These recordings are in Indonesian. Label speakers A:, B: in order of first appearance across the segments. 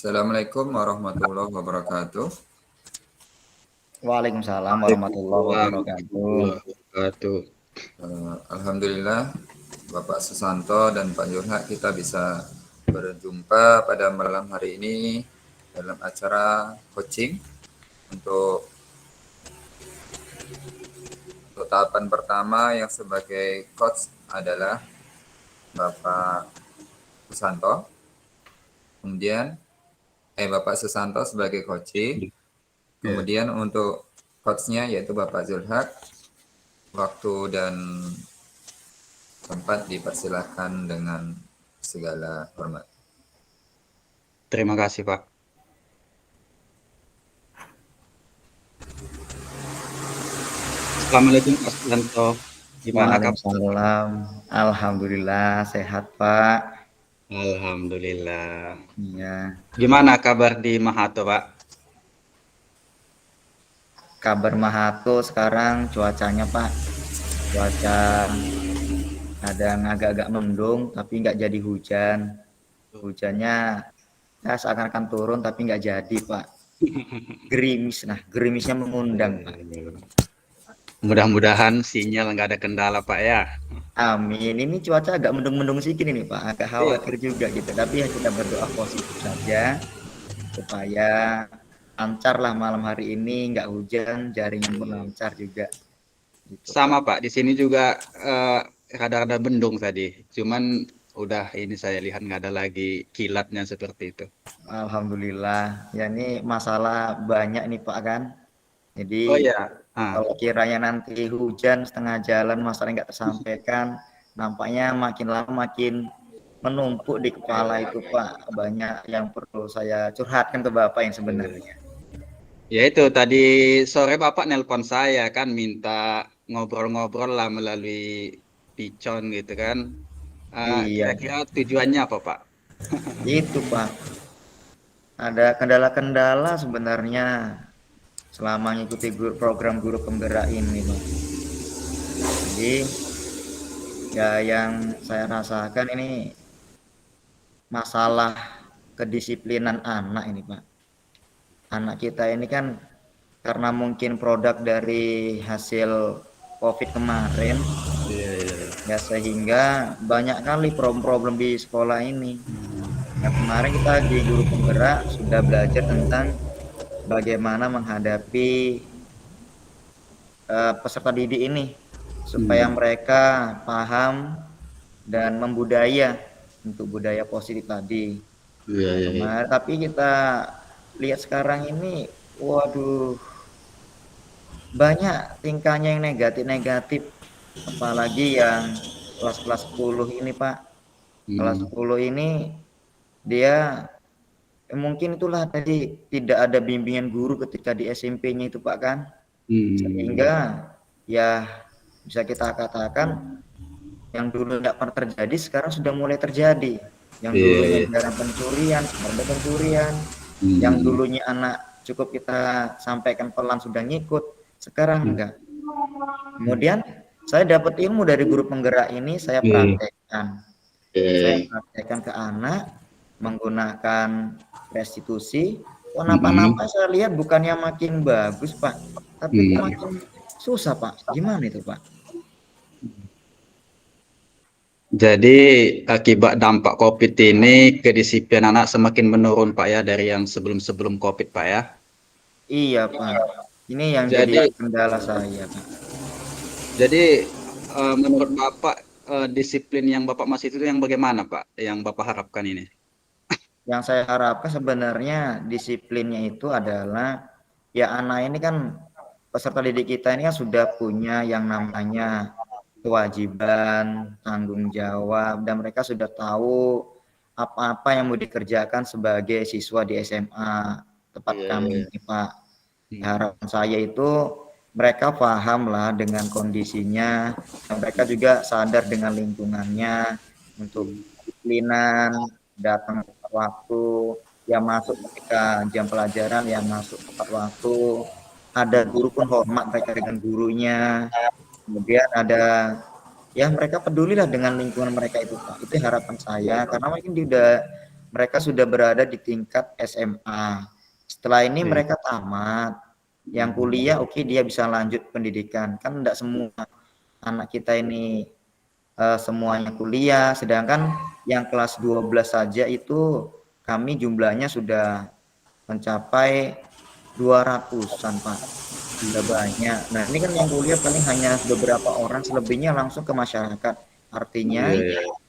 A: Assalamualaikum warahmatullahi wabarakatuh.
B: Waalaikumsalam warahmatullahi
C: Waalaikumsalam
B: wabarakatuh.
C: warahmatullahi wabarakatuh.
A: Alhamdulillah, Bapak Susanto dan Pak Yulha, kita bisa berjumpa pada malam hari ini dalam acara coaching untuk tahapan pertama yang sebagai coach adalah Bapak Susanto. Kemudian Bapak Susanto sebagai coaching. Kemudian untuk coachnya yaitu Bapak Zulhak. Waktu dan tempat dipersilahkan dengan segala hormat.
C: Terima kasih, Pak. Assalamualaikum Pak Susanto. Gimana kabar?
B: Waalaikumsalam. Alhamdulillah sehat Pak.
C: Alhamdulillah.
B: Iya.
C: Gimana kabar di Mahato, Pak?
B: Kabar Mahato sekarang cuacanya Pak. Cuaca ada agak-agak mendung tapi nggak jadi hujan. Hujannya ya seakan-akan turun tapi nggak jadi Pak. Gerimis, gerimisnya mengundang Pak.
C: Mudah-mudahan sinyal nggak ada kendala, Pak ya.
B: Amin. Ini cuaca agak mendung-mendung sedikit ini Pak. Agak khawatir juga gitu. Tapi ya kita berdoa positif saja supaya lancar lah malam hari ini, nggak hujan, jaringan pun lancar juga. Gitu,
C: sama Pak, di sini juga rada-rada bendung tadi. Cuman udah ini saya lihat nggak ada lagi kilatnya seperti itu.
B: Alhamdulillah. Ya ini masalah banyak nih Pak kan. Jadi
C: Oh ya.
B: kalau kiranya nanti hujan setengah jalan masalahnya nggak tersampaikan, nampaknya makin lama makin menumpuk di kepala itu Pak. Banyak yang perlu saya curhatkan ke Bapak yang sebenarnya.
C: Ya itu tadi sore Bapak nelpon saya kan minta ngobrol-ngobrol lah melalui Picon gitu kan.
B: Iya.
C: Kira-kira tujuannya apa Pak?
B: Itu Pak. Ada kendala-kendala sebenarnya selama mengikuti program guru penggerak ini Pak. Jadi ya yang saya rasakan ini masalah kedisiplinan anak ini Pak. Anak kita ini kan karena mungkin produk dari hasil COVID kemarin, ya sehingga banyak kali problem-problem di sekolah ini. Nah, kemarin kita di guru penggerak sudah belajar tentang bagaimana menghadapi peserta didik ini supaya mereka paham dan membudaya untuk budaya positif tadi. Kemarin, tapi kita lihat sekarang ini, waduh, banyak tingkahnya yang negatif-negatif, apalagi yang kelas 10 ini Pak. Kelas 10 ini dia mungkin itulah tadi tidak ada bimbingan guru ketika di SMP-nya itu Pak kan. Sehingga ya bisa kita katakan yang dulu tidak pernah terjadi sekarang sudah mulai terjadi. Yang dulunya jarang pencurian, ada pencurian. Yang dulunya anak cukup kita sampaikan pelan sudah ngikut, sekarang enggak. Kemudian saya dapat ilmu dari guru penggerak ini, saya praktekkan. Saya praktekkan ke anak menggunakan restitusi. Nampak saya lihat bukannya makin bagus Pak, tapi makin susah Pak. Gimana itu Pak?
C: Jadi akibat dampak COVID ini kedisiplinan anak semakin menurun Pak ya dari yang sebelum-sebelum COVID Pak ya?
B: Iya Pak, ini yang jadi kendala saya Pak.
C: Jadi menurut Bapak disiplin yang Bapak masih itu yang bagaimana Pak? Yang Bapak harapkan ini?
B: Yang saya harapkan sebenarnya disiplinnya itu adalah ya anak ini kan peserta didik kita ini kan sudah punya yang namanya kewajiban, tanggung jawab, dan mereka sudah tahu apa-apa yang mau dikerjakan sebagai siswa di SMA tempat kami ini Pak. Harapan saya itu mereka paham lah dengan kondisinya, dan mereka juga sadar dengan lingkungannya untuk disiplinan, datang tepat waktu, yang masuk ketika jam pelajaran yang masuk tepat waktu, ada guru pun hormat mereka dengan gurunya. Kemudian ada ya mereka pedulilah dengan lingkungan mereka itu Pak. Itu harapan saya karena mungkin dia udah mereka sudah berada di tingkat SMA. Setelah ini mereka tamat. Yang kuliah oke, dia bisa lanjut pendidikan. Kan enggak semua anak kita ini semuanya kuliah, sedangkan yang kelas 12 saja itu kami jumlahnya sudah mencapai 200-an Pak. Sudah banyak. Nah, ini kan yang kuliah paling hanya beberapa orang, selebihnya langsung ke masyarakat. Artinya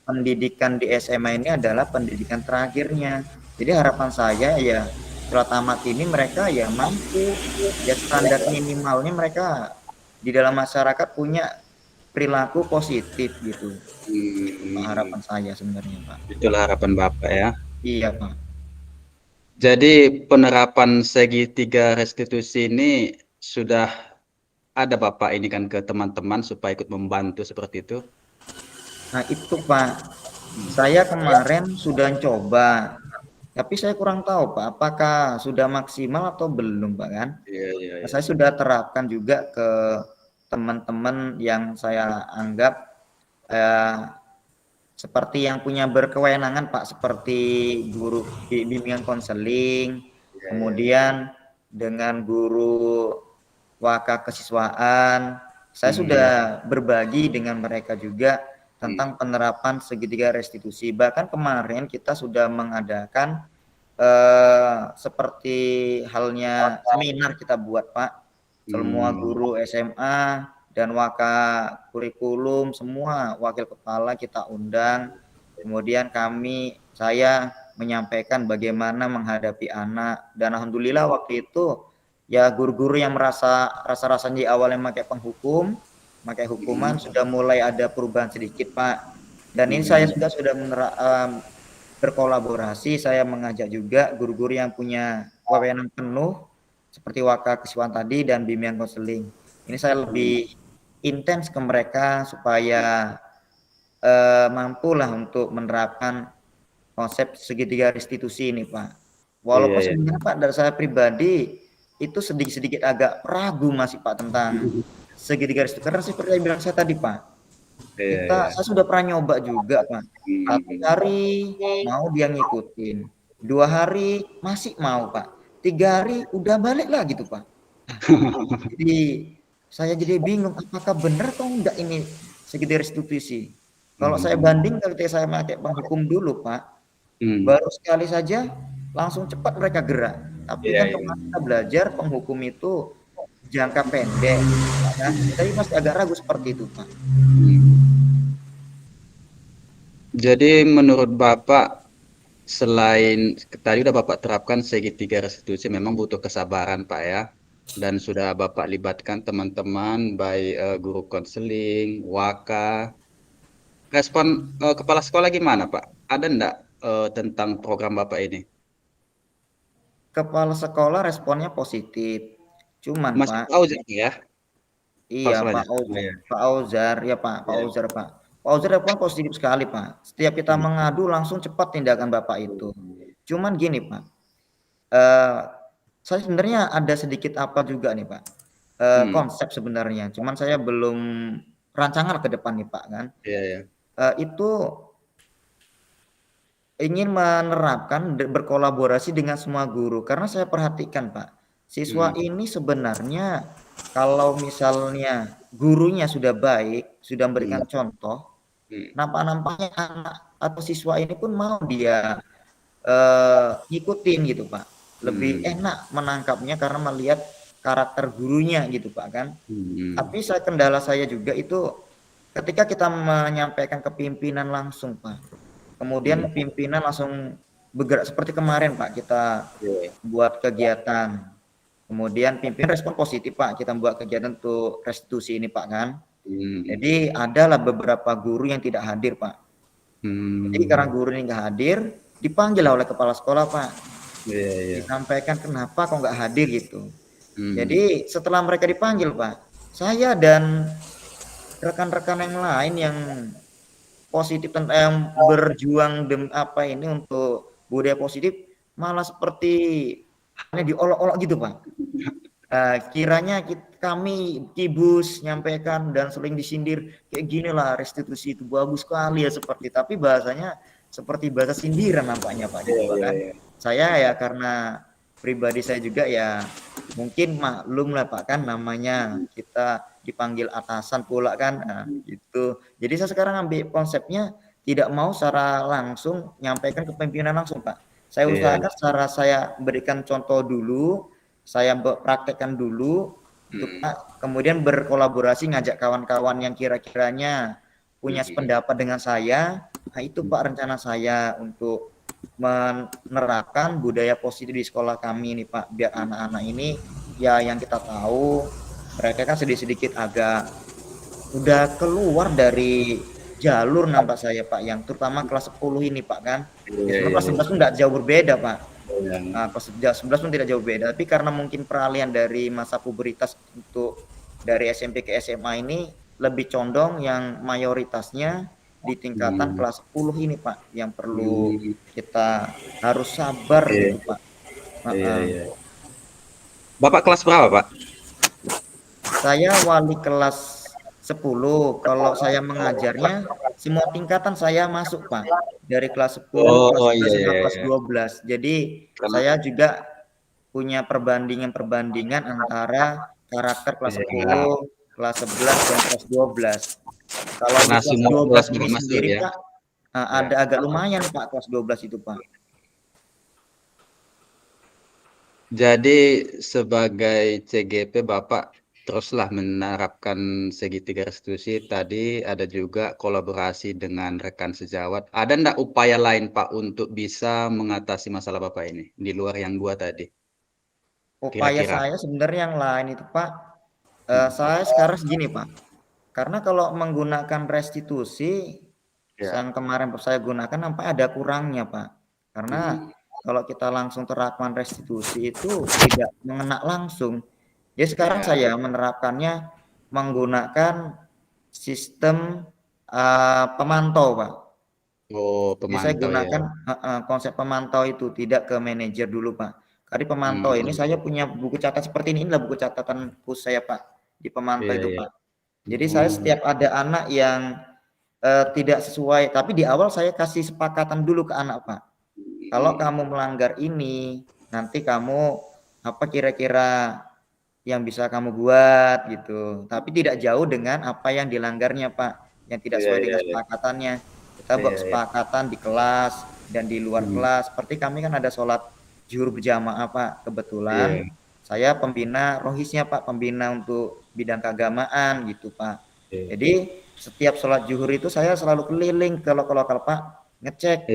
B: pendidikan di SMA ini adalah pendidikan terakhirnya. Jadi harapan saya ya setelah tamat ini mereka ya mampu, ya standar minimalnya mereka di dalam masyarakat punya perilaku positif gitu. Itu harapan saya sebenarnya Pak.
C: Itulah harapan Bapak ya.
B: Iya Pak.
C: Jadi penerapan segitiga restitusi ini sudah ada Bapak ini kan ke teman-teman supaya ikut membantu seperti itu?
B: Nah itu Pak, saya kemarin sudah coba, tapi saya kurang tahu Pak, apakah sudah maksimal atau belum Pak kan?
C: Iya.
B: Saya sudah terapkan juga ke teman-teman yang saya anggap seperti yang punya berkewenangan Pak, seperti guru bimbingan konseling, kemudian dengan guru waka kesiswaan. Saya sudah berbagi dengan mereka juga tentang penerapan segitiga restitusi. Bahkan kemarin kita sudah mengadakan seperti halnya seminar kita buat Pak. Semua guru SMA dan waka kurikulum, semua wakil kepala kita undang. Kemudian saya menyampaikan bagaimana menghadapi anak, dan alhamdulillah waktu itu ya guru-guru yang rasa-rasanya di awalnya pakai hukuman sudah mulai ada perubahan sedikit Pak. Dan ini saya sudah berkolaborasi, saya mengajak juga guru-guru yang punya wewenang penuh seperti waka kesiswaan tadi dan bimbingan konseling. Ini saya lebih intens ke mereka supaya mampulah untuk menerapkan konsep segitiga restitusi ini Pak. Walaupun sebenarnya Pak dari saya pribadi itu sedikit-sedikit agak ragu masih Pak tentang segitiga restitusi, karena seperti yang bilang saya tadi Pak, saya sudah pernah nyoba juga Pak. 1 hari mau dia ngikutin, 2 hari masih mau Pak, 3 hari udah balik lagi tuh Pak. Jadi saya jadi bingung apakah benar atau enggak ini segitiga restitusi. Kalau saya banding ketika saya pakai penghukum dulu Pak, baru sekali saja langsung cepat mereka gerak. Tapi kan kemarin kita belajar penghukum itu jangka pendek, ya. Tapi masih agak ragu seperti itu Pak.
C: Jadi menurut Bapak, selain tadi udah Bapak terapkan segitiga restitusi, memang butuh kesabaran Pak ya, dan sudah Bapak libatkan teman-teman baik guru konseling, waka. Respon kepala sekolah gimana Pak? Ada enggak tentang program Bapak ini?
B: Kepala sekolah responnya positif, cuman
C: Masih
B: Pak,
C: tahu ya?
B: iya Pak Auzar ya Pak, Pak Auzar Pak. Pak Auzar respon positif sekali Pak. Setiap kita mengadu langsung cepat tindakan Bapak itu. Cuman gini Pak, saya sebenarnya ada sedikit apa juga nih Pak, konsep sebenarnya. Cuman saya belum rancangan ke depan nih Pak kan. Itu ingin menerapkan berkolaborasi dengan semua guru, karena saya perhatikan Pak, siswa ini sebenarnya kalau misalnya gurunya sudah baik, sudah memberikan contoh, nampaknya anak atau siswa ini pun mau dia ngikutin gitu Pak. Lebih enak menangkapnya karena melihat karakter gurunya gitu Pak kan. Tapi kendala saya juga itu ketika kita menyampaikan ke pimpinan langsung Pak. Kemudian pimpinan langsung bergerak seperti kemarin Pak, kita buat kegiatan. Kemudian pimpinan respon positif Pak, kita buat kegiatan untuk restitusi ini Pak kan. Jadi adalah beberapa guru yang tidak hadir Pak. Jadi karena guru ini nggak hadir, dipanggil oleh kepala sekolah Pak. Disampaikan kenapa kok nggak hadir gitu. Jadi setelah mereka dipanggil Pak, saya dan rekan-rekan yang lain yang positif tentang yang berjuang ini untuk budaya positif malah seperti hanya diolok-olok gitu Pak. Kiranya kami kibus nyampaikan dan sering disindir kayak gini lah restitusi itu bagus sekali ya seperti, tapi bahasanya seperti bahasa sindiran nampaknya Pak gitu Pak kan. Saya ya karena pribadi saya juga ya mungkin maklum lah Pak kan, namanya kita dipanggil atasan pula kan, nah gitu. Jadi saya sekarang ambil konsepnya tidak mau secara langsung nyampaikan ke pimpinan langsung Pak. Saya usahakan secara saya berikan contoh dulu, saya praktekkan dulu gitu Pak, kemudian berkolaborasi ngajak kawan-kawan yang kira-kiranya punya sependapat dengan saya. Nah itu Pak rencana saya untuk menerapkan budaya positif di sekolah kami nih Pak, biar anak-anak ini ya yang kita tahu mereka kan sedikit-sedikit agak udah keluar dari jalur nampak saya Pak, yang terutama kelas 10 ini Pak kan. Ya sebenarnya kelas 11 pun enggak jauh berbeda Pak. Nah, kelas 11 pun tidak jauh beda, tapi karena mungkin peralihan dari masa pubertas untuk dari SMP ke SMA ini lebih condong yang mayoritasnya di tingkatan kelas 10 ini Pak, yang perlu kita harus sabar gitu Pak.
C: Bapak kelas berapa Pak?
B: Saya wali kelas 10, kalau saya mengajarnya semua tingkatan saya masuk Pak, dari kelas 10, kelas 11, sama kelas 12. Jadi saya juga punya perbandingan antara karakter kelas 10, kelas 11, dan kelas 12. Kalau di kelas 12 ini sendiri Pak, ada agak lumayan Pak kelas 12 itu Pak.
C: Jadi sebagai CGP Bapak teruslah menerapkan segitiga restitusi, tadi ada juga kolaborasi dengan rekan sejawat. Ada enggak upaya lain Pak untuk bisa mengatasi masalah Bapak ini di luar yang 2 tadi?
B: Upaya saya sebenarnya yang lain itu Pak, saya sekarang segini Pak, karena kalau menggunakan restitusi yang kemarin saya gunakan nampak ada kurangnya Pak, karena kalau kita langsung terapkan restitusi itu tidak mengena langsung. Jadi sekarang saya menerapkannya menggunakan sistem pemantau Pak.
C: Oh,
B: Jadi saya
C: pemantau
B: gunakan konsep pemantau itu, tidak ke manajer dulu Pak. Tadi pemantau ini saya punya buku catatan seperti ini, inilah buku catatan khusus saya Pak, di pemantau itu Pak. Jadi saya setiap ada anak yang tidak sesuai, tapi di awal saya kasih sepakatan dulu ke anak Pak. Kalau kamu melanggar ini, nanti kamu apa kira-kira yang bisa kamu buat gitu. Tapi tidak jauh dengan apa yang dilanggarnya Pak, yang tidak sesuai dengan kesepakatannya. Kita buat kesepakatan di kelas dan di luar kelas. Seperti kami kan ada sholat zuhur berjamaah Pak. Kebetulan saya pembina rohisnya Pak, pembina untuk bidang keagamaan gitu Pak. Jadi setiap sholat zuhur itu saya selalu keliling ke lokal-lokal Pak, ngecek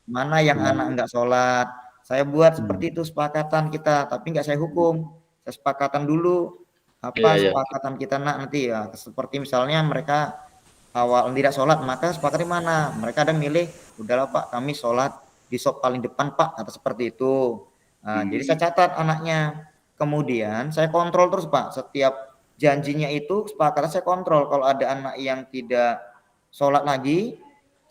B: mana yang anak enggak sholat. Saya buat seperti itu sepakatan kita, tapi enggak saya hukum. Saya sepakatan dulu apa sepakatan kita nanti ya, seperti misalnya mereka awal tidak sholat, maka sepakatnya mana? Mereka ada milih, udahlah Pak, kami sholat di sop paling depan Pak, atau seperti itu. Nah, jadi saya catat anaknya. Kemudian saya kontrol terus Pak, setiap janjinya itu sepakatan saya kontrol. Kalau ada anak yang tidak sholat lagi,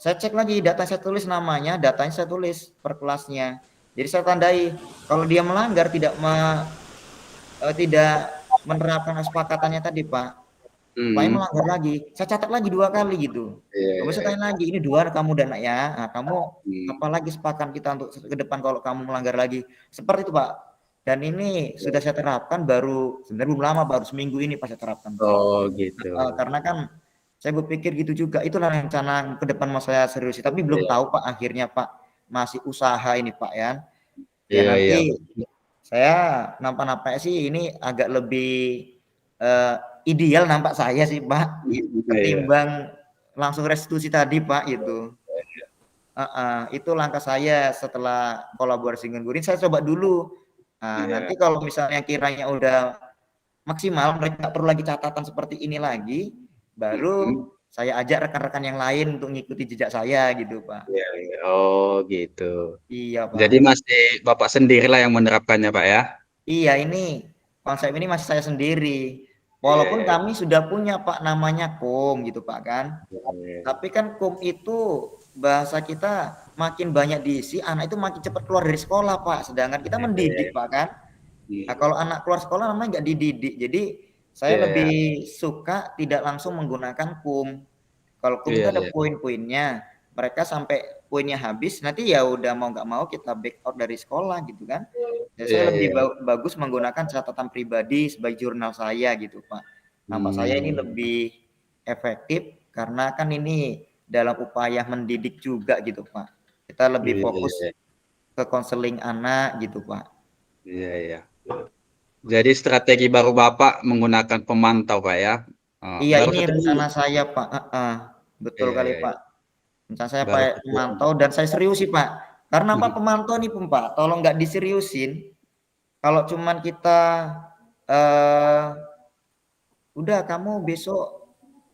B: saya cek lagi data, saya tulis namanya, datanya saya tulis per kelasnya. Jadi saya tandai kalau dia melanggar tidak menerapkan kesepakatannya tadi Pak, supaya melanggar lagi, saya catat lagi 2 kali gitu. Kemudian saya tanya lagi, ini 2 kamu dan anak ya, nah, kamu apalagi sepakat kita untuk ke depan kalau kamu melanggar lagi. Seperti itu Pak. Dan ini sudah saya terapkan baru, sebenarnya belum lama, baru seminggu ini pas saya terapkan.
C: Oh gitu.
B: Karena kan saya berpikir gitu juga, itulah rencana ke depan mau saya seriusi, tapi belum tahu Pak akhirnya Pak, masih usaha ini Pak ya. Ya nanti saya nampak-nampaknya sih ini agak lebih ideal nampak saya sih Pak, ketimbang langsung restitusi tadi Pak itu. Itu langkah saya setelah kolaborasi dengan Gurin, saya coba dulu. Nanti kalau misalnya kiranya udah maksimal, mereka perlu lagi catatan seperti ini lagi, baru saya ajak rekan-rekan yang lain untuk mengikuti jejak saya gitu Pak.
C: Oh gitu.
B: Iya Pak.
C: Jadi masih Bapak sendirilah yang menerapkannya Pak ya?
B: Iya, ini konsep ini masih saya sendiri. Walaupun kami sudah punya Pak namanya KUM gitu Pak kan. Tapi kan KUM itu bahasa kita makin banyak diisi, anak itu makin cepat keluar dari sekolah Pak. Sedangkan kita mendidik Pak kan. Nah kalau anak keluar sekolah namanya nggak dididik. Jadi saya lebih suka tidak langsung menggunakan KUM. Kalau KUM itu ada poin-poinnya. Mereka sampai poinnya habis, nanti ya udah mau nggak mau kita back out dari sekolah gitu kan. Ya, saya
C: Iya,
B: lebih
C: iya.
B: bagus menggunakan catatan pribadi sebagai jurnal saya gitu Pak. Nampak saya ini lebih efektif karena kan ini dalam upaya mendidik juga gitu Pak. Kita lebih
C: Iya,
B: fokus
C: iya,
B: ke konseling anak gitu Pak.
C: iya, iya. Jadi strategi baru Bapak menggunakan pemantau, Pak ya.
B: Iya
C: Baru
B: ini
C: satu
B: rencana
C: minggu.
B: saya Pak. Betul
C: Iya,
B: kali
C: iya, iya.
B: Pak. Rencana saya
C: Baru
B: Pak
C: satu
B: pemantau
C: minggu.
B: dan saya serius sih Pak. Karena Pak pemantau nih Pak, tolong nggak diseriusin. Kalau cuman kita eh udah kamu besok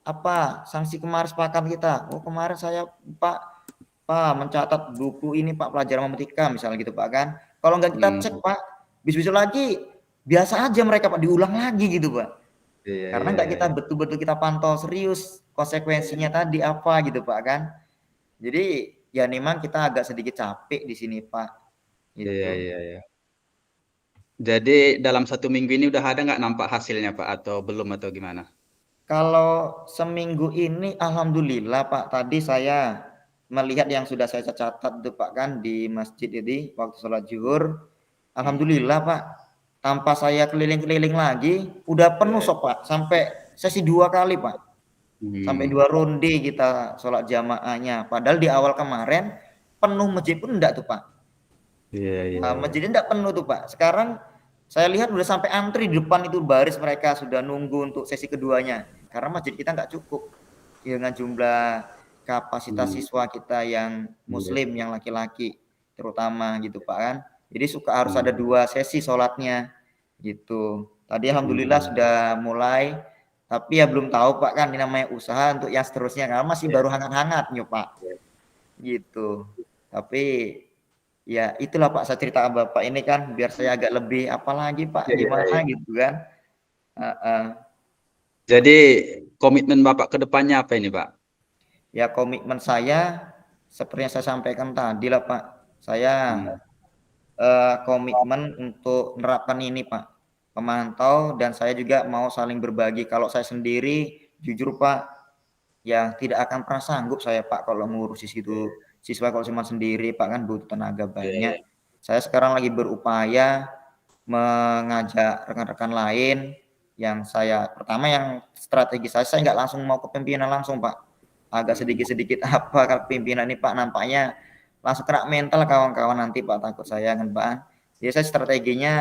B: apa sanksi kemarin sepakat kita. Oh kemarin saya Pak mencatat buku ini Pak pelajaran matematika misalnya gitu Pak kan. Kalau nggak kita cek
C: Hmm.
B: Pak, besok lagi biasa aja mereka Pak diulang lagi gitu Pak.
C: Iya,
B: Karena
C: iya,
B: nggak kita
C: iya.
B: betul-betul kita pantau serius konsekuensinya tadi apa gitu Pak kan. Jadi ya memang kita agak sedikit capek di sini Pak.
C: Iya,
B: Itu.
C: iya, iya. Jadi dalam satu minggu ini udah ada nggak nampak hasilnya, Pak? Atau belum atau gimana?
B: Kalau seminggu ini alhamdulillah Pak, tadi saya melihat yang sudah saya catat tuh Pak kan di masjid ini waktu sholat zuhur. Alhamdulillah Pak, tanpa saya keliling-keliling lagi, udah penuh
C: Iya.
B: sok Pak, sampai sesi 2 kali Pak. Sampai
C: Hmm.
B: 2 ronde kita sholat jamaahnya. Padahal di awal kemarin penuh masjid pun enggak tuh Pak.
C: Iya, iya, iya.
B: Masjidnya enggak penuh tuh Pak. Sekarang saya lihat udah sampai antri di depan itu baris mereka sudah nunggu untuk sesi keduanya. Karena masjid kita nggak cukup dengan jumlah kapasitas
C: Hmm.
B: siswa kita yang
C: Iya.
B: muslim, yang laki-laki terutama gitu Pak kan. Jadi harus ada
C: Hmm.
B: 2 sesi sholatnya gitu. Tadi alhamdulillah
C: Hmm.
B: sudah mulai, tapi ya belum tahu Pak kan ini namanya usaha untuk yang seterusnya karena masih
C: Iya,
B: baru hangat-hangatnya Pak
C: iya.
B: gitu. Tapi ya itulah Pak saya cerita ke Bapak ini kan biar saya agak lebih apalagi Pak
C: Iya,
B: gimana
C: iya.
B: gitu kan. Heeh.
C: Jadi komitmen Bapak ke depannya apa ini, Pak?
B: Ya komitmen saya seperti yang saya sampaikan tadi lah Pak. Saya
C: Hmm.
B: komitmen untuk menerapkan ini Pak. Pemantau dan saya juga mau saling berbagi. Kalau saya sendiri jujur Pak, ya tidak akan pernah sanggup saya Pak kalau ngurusi situ siswa kalau cuma sendiri Pak kan butuh tenaga
C: Iya,
B: banyak.
C: iya.
B: Saya sekarang lagi berupaya mengajak rekan-rekan lain yang saya pertama yang strategi saya nggak langsung mau ke pimpinan langsung Pak. Agak
C: Hmm.
B: sedikit-sedikit apa pimpinan ini Pak nampaknya langsung kena mental kawan-kawan nanti Pak takut saya kan Pak. Jadi saya strateginya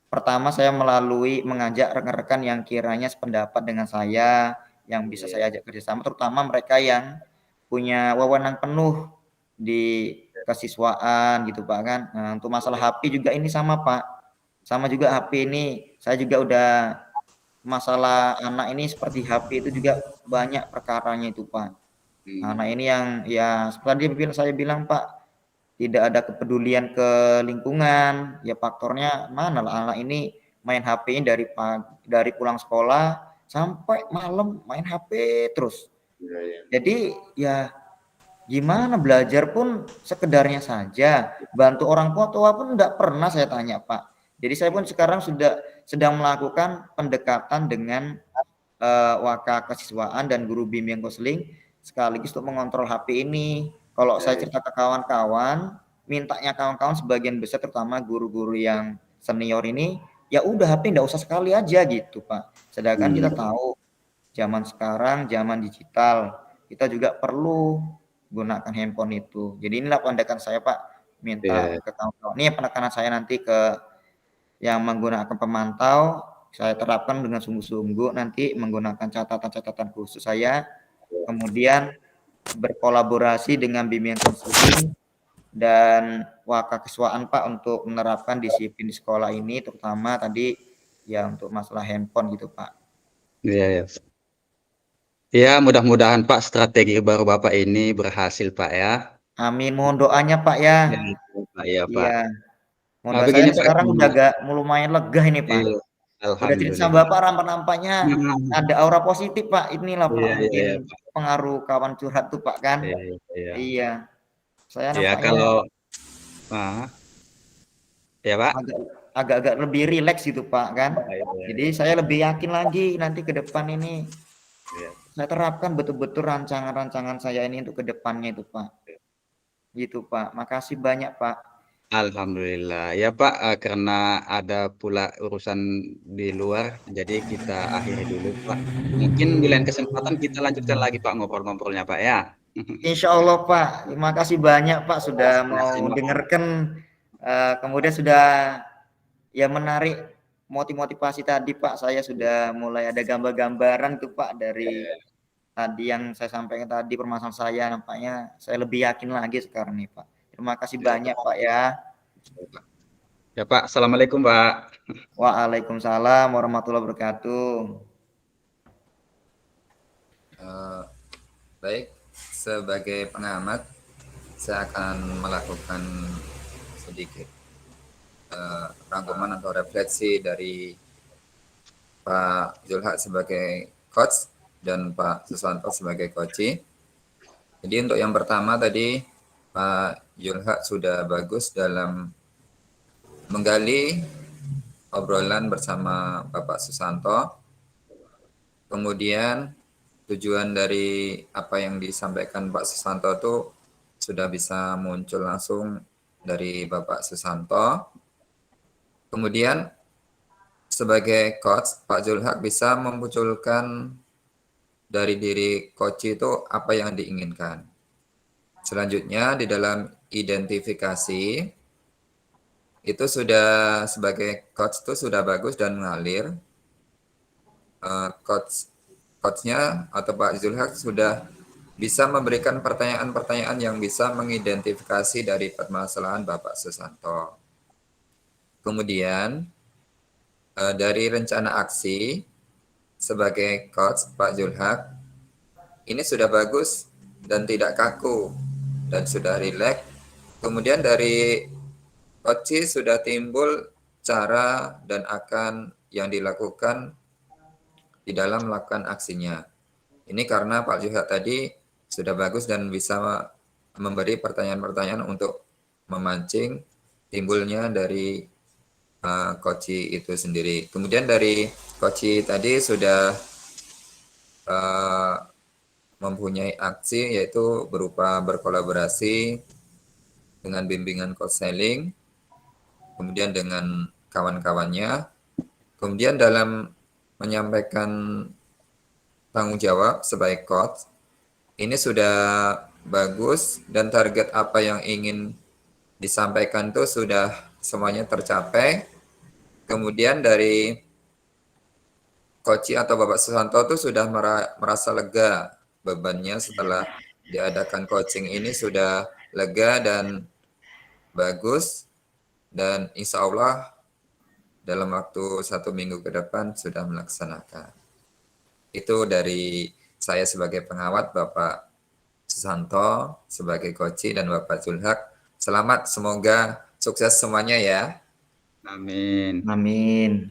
B: pertama saya melalui mengajak rekan-rekan yang kiranya sependapat dengan saya yang bisa
C: Iya,
B: saya ajak kerjasama terutama mereka yang punya wewenang penuh di kesiswaan gitu Pak kan. Nah, untuk masalah HP juga ini sama Pak. Sama juga HP ini saya juga udah masalah anak ini seperti HP itu juga banyak perkaranya itu Pak. Anak
C: hmm.
B: ini yang ya seperti saya bilang Pak, tidak ada kepedulian ke lingkungan, ya faktornya mana lah anak ini main HP-nya dari pulang sekolah sampai malam main HP terus.
C: Iya, iya.
B: Jadi ya gimana belajar pun sekedarnya saja, bantu orang tua pun enggak pernah saya tanya Pak. Jadi saya pun sekarang sudah sedang melakukan pendekatan dengan waka kesiswaan dan guru bimbing konseling sekaligus untuk mengontrol HP ini. Kalau
C: Iya,
B: saya
C: iya.
B: cerita ke kawan-kawan, mintanya kawan-kawan sebagian besar terutama guru-guru yang senior ini, ya udah HP enggak usah sekali aja gitu, Pak. Sedangkan kita
C: Hmm.
B: tahu zaman sekarang zaman digital, kita juga perlu gunakan handphone itu. Jadi inilah pendekatan saya, Pak, minta
C: Iya.
B: ke kawan-kawan. Ini penekanan saya nanti ke yang menggunakan pemantau, saya terapkan dengan sungguh-sungguh nanti menggunakan catatan-catatan khusus saya, kemudian berkolaborasi dengan bimbingan konseling dan wakakiswaan Pak untuk menerapkan disiplin di sekolah ini terutama tadi ya untuk masalah handphone gitu Pak.
C: Iya, iya. Ya, mudah-mudahan Pak strategi baru Bapak ini berhasil Pak ya.
B: Amin, mohon doanya Pak ya.
C: Iya, Pak. Iya, Pak.
B: Iya, mohon
C: Nah,
B: doa saya
C: begini Pak.
B: sekarang udah agak lumayan lega ini Pak.
C: Iya,
B: Udah cerita sama
C: alhamdulillah.
B: Bapak nampaknya
C: Hmm.
B: ada aura positif Pak. Inilah Pak
C: Iya, iya, iya,
B: mungkin
C: Pak.
B: pengaruh kawan curhat tuh Pak kan.
C: Iya, iya, iya.
B: Iya, saya
C: Ya,
B: nampaknya
C: kalau ah, ya, Pak.
B: agak agak lebih rileks gitu Pak kan.
C: Iya, iya,
B: Jadi
C: iya.
B: saya lebih yakin lagi nanti ke depan ini
C: Iya.
B: saya terapkan betul-betul rancangan-rancangan saya ini untuk ke depannya itu Pak. Gitu Pak. Makasih banyak Pak.
C: Alhamdulillah. Ya Pak, karena ada pula urusan di luar, jadi kita akhiri dulu Pak. Mungkin di lain kesempatan kita lanjutkan lagi Pak ngobrol-ngobrolnya Pak ya.
B: Insya Allah Pak. Terima kasih banyak Pak sudah mau
C: Simak.
B: dengarkan. Kemudian sudah ya menarik motivasi tadi Pak. Saya sudah mulai ada gambar-gambaran tuh Pak dari tadi yang saya sampaikan tadi permasalahan saya, nampaknya saya lebih yakin lagi sekarang nih Pak. Terima kasih
C: Ya,
B: banyak Pak ya.
C: ya Pak, Assalamualaikum Pak.
B: Waalaikumsalam warahmatullahi wabarakatuh.
A: Eh, baik, sebagai pengamat, saya akan melakukan sedikit rangkuman atau refleksi dari Pak Zulhak sebagai coach dan Pak Susanto sebagai coach. Jadi untuk yang pertama tadi Pak Zulhak sudah bagus dalam menggali obrolan bersama Bapak Susanto. Kemudian tujuan dari apa yang disampaikan Pak Susanto itu sudah bisa muncul langsung dari Bapak Susanto. Kemudian sebagai coach, Pak Zulhak bisa memunculkan dari diri coach itu apa yang diinginkan. Selanjutnya di dalam identifikasi itu sudah sebagai coach itu sudah bagus dan mengalir. Coachnya atau Pak Zulhak sudah bisa memberikan pertanyaan-pertanyaan yang bisa mengidentifikasi dari permasalahan Bapak Susanto. Kemudian dari rencana aksi sebagai coach Pak Zulhak ini sudah bagus dan tidak kaku dan sudah rileks. Kemudian dari coach sudah timbul cara dan akan yang dilakukan di dalam melakukan aksinya. Ini karena Pak Zulhak tadi sudah bagus dan bisa memberi pertanyaan-pertanyaan untuk memancing timbulnya dari coach itu sendiri. Kemudian dari coach tadi sudah mempunyai aksi yaitu berupa berkolaborasi dengan bimbingan counseling, kemudian dengan kawan-kawannya, kemudian dalam menyampaikan tanggung jawab sebagai coach, ini sudah bagus dan target apa yang ingin disampaikan itu sudah semuanya tercapai. Kemudian dari coach atau Bapak Susanto itu sudah merasa lega bebannya setelah diadakan coaching ini sudah lega dan bagus dan insya Allah dalam waktu 1 minggu ke depan sudah melaksanakan. Itu dari saya sebagai pengawat, Bapak Susanto sebagai coach dan Bapak Zulhak. Selamat, semoga sukses semuanya ya.
C: Amin.
B: Amin.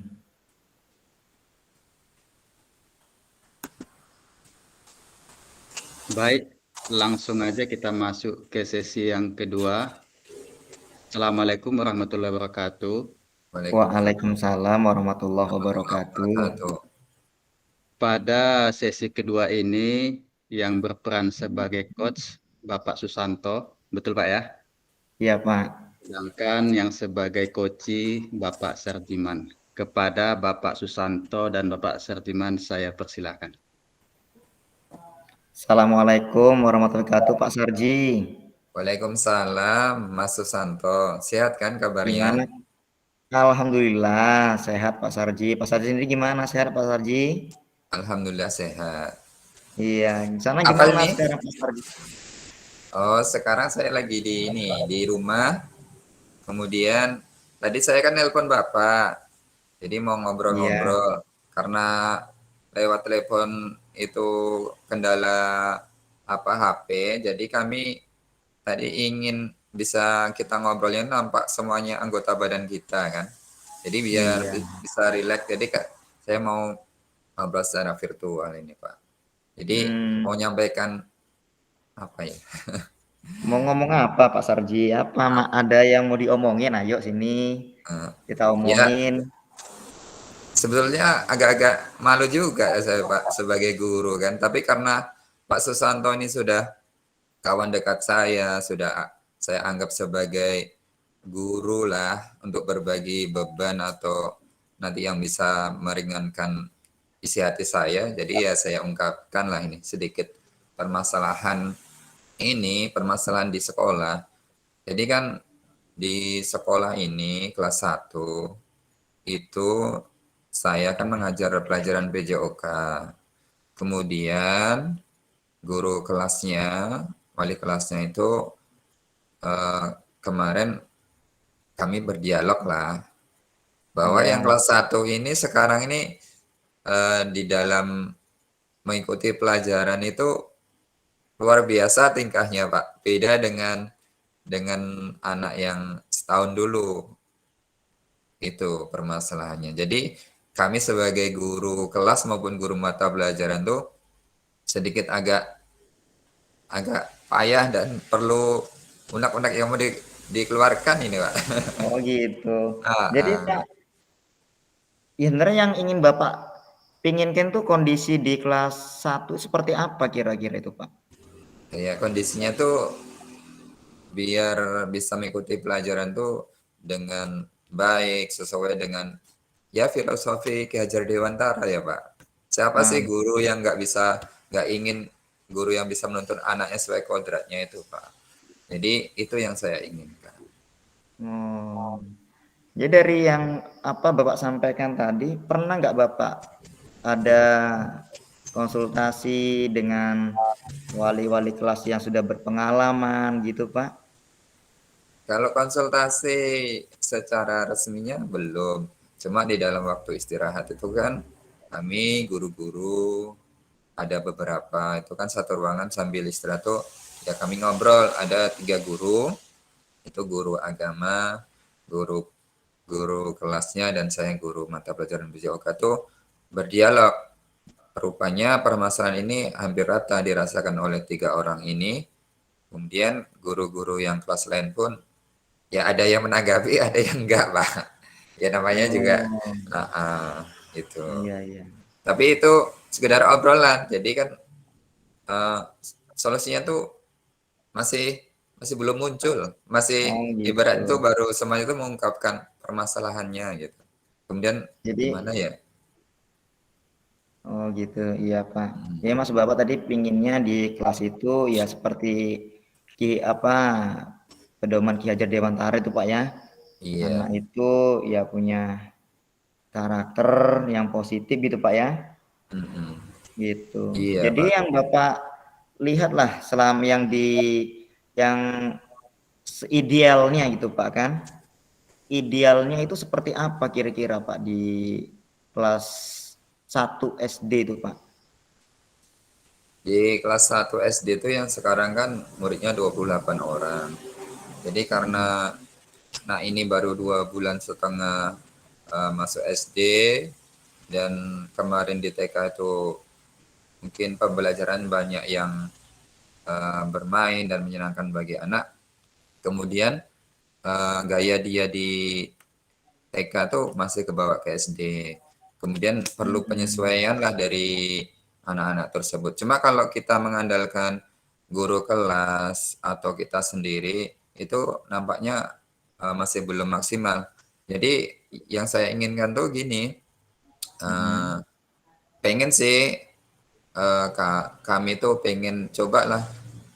C: Baik, langsung aja kita masuk ke sesi yang kedua. Assalamualaikum warahmatullahi wabarakatuh.
B: Waalaikumsalam warahmatullahi wabarakatuh.
C: Pada sesi kedua ini yang berperan sebagai coach Bapak Susanto, betul Pak ya?
B: Iya Pak.
C: Sedangkan yang sebagai coach Bapak Sardiman. Kepada Bapak Susanto dan Bapak Sardiman saya persilakan.
B: Assalamualaikum warahmatullahi wabarakatuh Pak Sarji.
A: Waalaikumsalam Mas Susanto. Sehat kan kabarnya?
B: Gimana? Alhamdulillah sehat Pak Sarji. Pak Sarji sendiri gimana? Sehat Pak Sarji?
A: Alhamdulillah sehat.
B: Iya, di sana
A: Apa
B: gimana
A: ini?
B: sekarang Pak Sarji?
A: Oh, sekarang saya lagi di rumah. Kemudian tadi saya kan nelpon Bapak. Jadi mau
B: Iya,
A: ngobrol-ngobrol. Karena lewat telepon itu kendala apa HP, jadi kami tadi ingin bisa kita ngobrolnya nampak semuanya anggota badan kita kan. Jadi biar
B: iya.
A: bisa rileks. Jadi Kak, saya mau ngobrol secara virtual ini, Pak. Jadi mau nyampaikan apa ya?
B: Mau ngomong apa Pak Sarji? Apa ada yang mau diomongin? Ayo sini kita
A: Ya,
B: omongin.
A: sebetulnya agak-agak malu juga saya Pak sebagai guru kan. Tapi karena Pak Susanto ini sudah kawan dekat saya, sudah saya anggap sebagai guru lah untuk berbagi beban atau nanti yang bisa meringankan isi hati saya. Jadi ya saya ungkapkan lah ini sedikit permasalahan permasalahan di sekolah. Jadi kan di sekolah ini kelas 1 itu saya kan mengajar pelajaran PJOK. Kemudian guru kelasnya, wali kelasnya itu kemarin kami berdialog lah bahwa yang kelas 1 ini sekarang ini di dalam mengikuti pelajaran itu luar biasa tingkahnya Pak. Beda dengan anak yang setahun dulu. Itu permasalahannya. Jadi kami sebagai guru kelas maupun guru mata pelajaran tuh sedikit agak payah dan perlu unek-unek yang mau dikeluarkan ini Pak.
B: Oh gitu. Jadi
A: Ah.
B: Pak, sebenarnya yang ingin Bapak pinginkan tuh kondisi di kelas 1 seperti apa kira-kira itu Pak?
A: Ya kondisinya tuh biar bisa mengikuti pelajaran tuh dengan baik sesuai dengan ya filosofi Ki Hajar Dewantara ya Pak. Siapa
B: Nah,
A: sih guru yang nggak ingin guru yang bisa menuntun anaknya sesuai kodratnya itu Pak. Jadi itu yang saya inginkan.
B: oh. Jadi dari yang apa Bapak sampaikan tadi, pernah nggak Bapak ada konsultasi dengan wali-wali kelas yang sudah berpengalaman gitu Pak?
A: Kalau konsultasi secara resminya belum. Cuma di dalam waktu istirahat itu kan kami guru-guru ada beberapa itu kan satu ruangan sambil istirahat tuh ya kami ngobrol ada 3 guru itu guru agama, guru guru kelasnya dan saya guru mata pelajaran PJOK tuh berdialog. Rupanya permasalahan ini hampir rata dirasakan oleh 3 orang ini. Kemudian guru-guru yang kelas lain pun ya ada yang menanggapi, ada yang enggak, Pak. Ya namanya juga
B: Oh,
A: itu.
B: iya iya.
A: Tapi itu sekedar obrolan. Jadi kan solusinya tuh masih masih belum muncul. Masih
B: Oh gitu.
A: ibarat itu baru semuanya itu mengungkapkan permasalahannya gitu. Kemudian
B: Jadi
A: gimana ya?
B: oh gitu, iya Pak.
A: Hmm,
B: Ya Mas Bapak tadi pinginnya di kelas itu ya seperti apa pedoman Ki Hajar Dewantara itu Pak ya. Anak
A: iya.
B: itu ya punya karakter yang positif gitu Pak ya.
A: Mm-mm.
B: Gitu.
A: Iya,
B: Jadi
A: Pak.
B: yang Bapak lihatlah selama yang idealnya gitu Pak kan. Idealnya itu seperti apa kira-kira Pak di kelas 1 SD itu Pak?
A: Di kelas 1 SD itu yang sekarang kan muridnya 28 orang. Jadi karena nah ini baru 2 bulan setengah masuk SD dan kemarin di TK itu mungkin pembelajaran banyak yang bermain dan menyenangkan bagi anak. Kemudian gaya dia di TK tuh masih ke bawah ke SD. Kemudian perlu
B: Hmm.
A: penyesuaian lah dari anak-anak tersebut. Cuma kalau kita mengandalkan guru kelas atau kita sendiri itu nampaknya masih belum maksimal. Jadi yang saya inginkan tuh gini,
B: Hmm.
A: pengen sih kami tuh pengen cobalah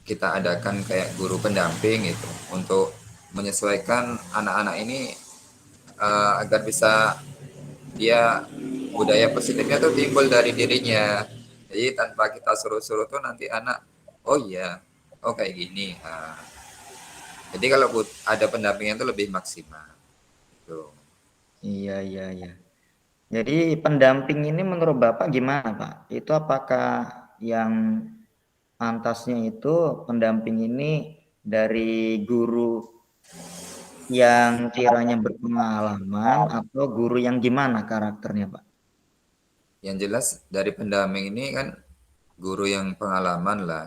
A: kita adakan kayak guru pendamping gitu untuk menyesuaikan anak-anak ini agar bisa dia budaya positifnya tuh timbul dari dirinya. Jadi tanpa kita suruh-suruh tuh nanti anak, oh iya, oh kayak gini. Jadi kalau ada pendampingan itu lebih maksimal. Gitu.
B: Iya iya iya. Jadi pendamping ini menurut Bapak gimana Pak? Itu apakah yang pantasnya itu pendamping ini dari guru yang kiranya berpengalaman atau guru yang gimana karakternya Pak?
A: Yang jelas dari pendamping ini kan guru yang pengalaman lah,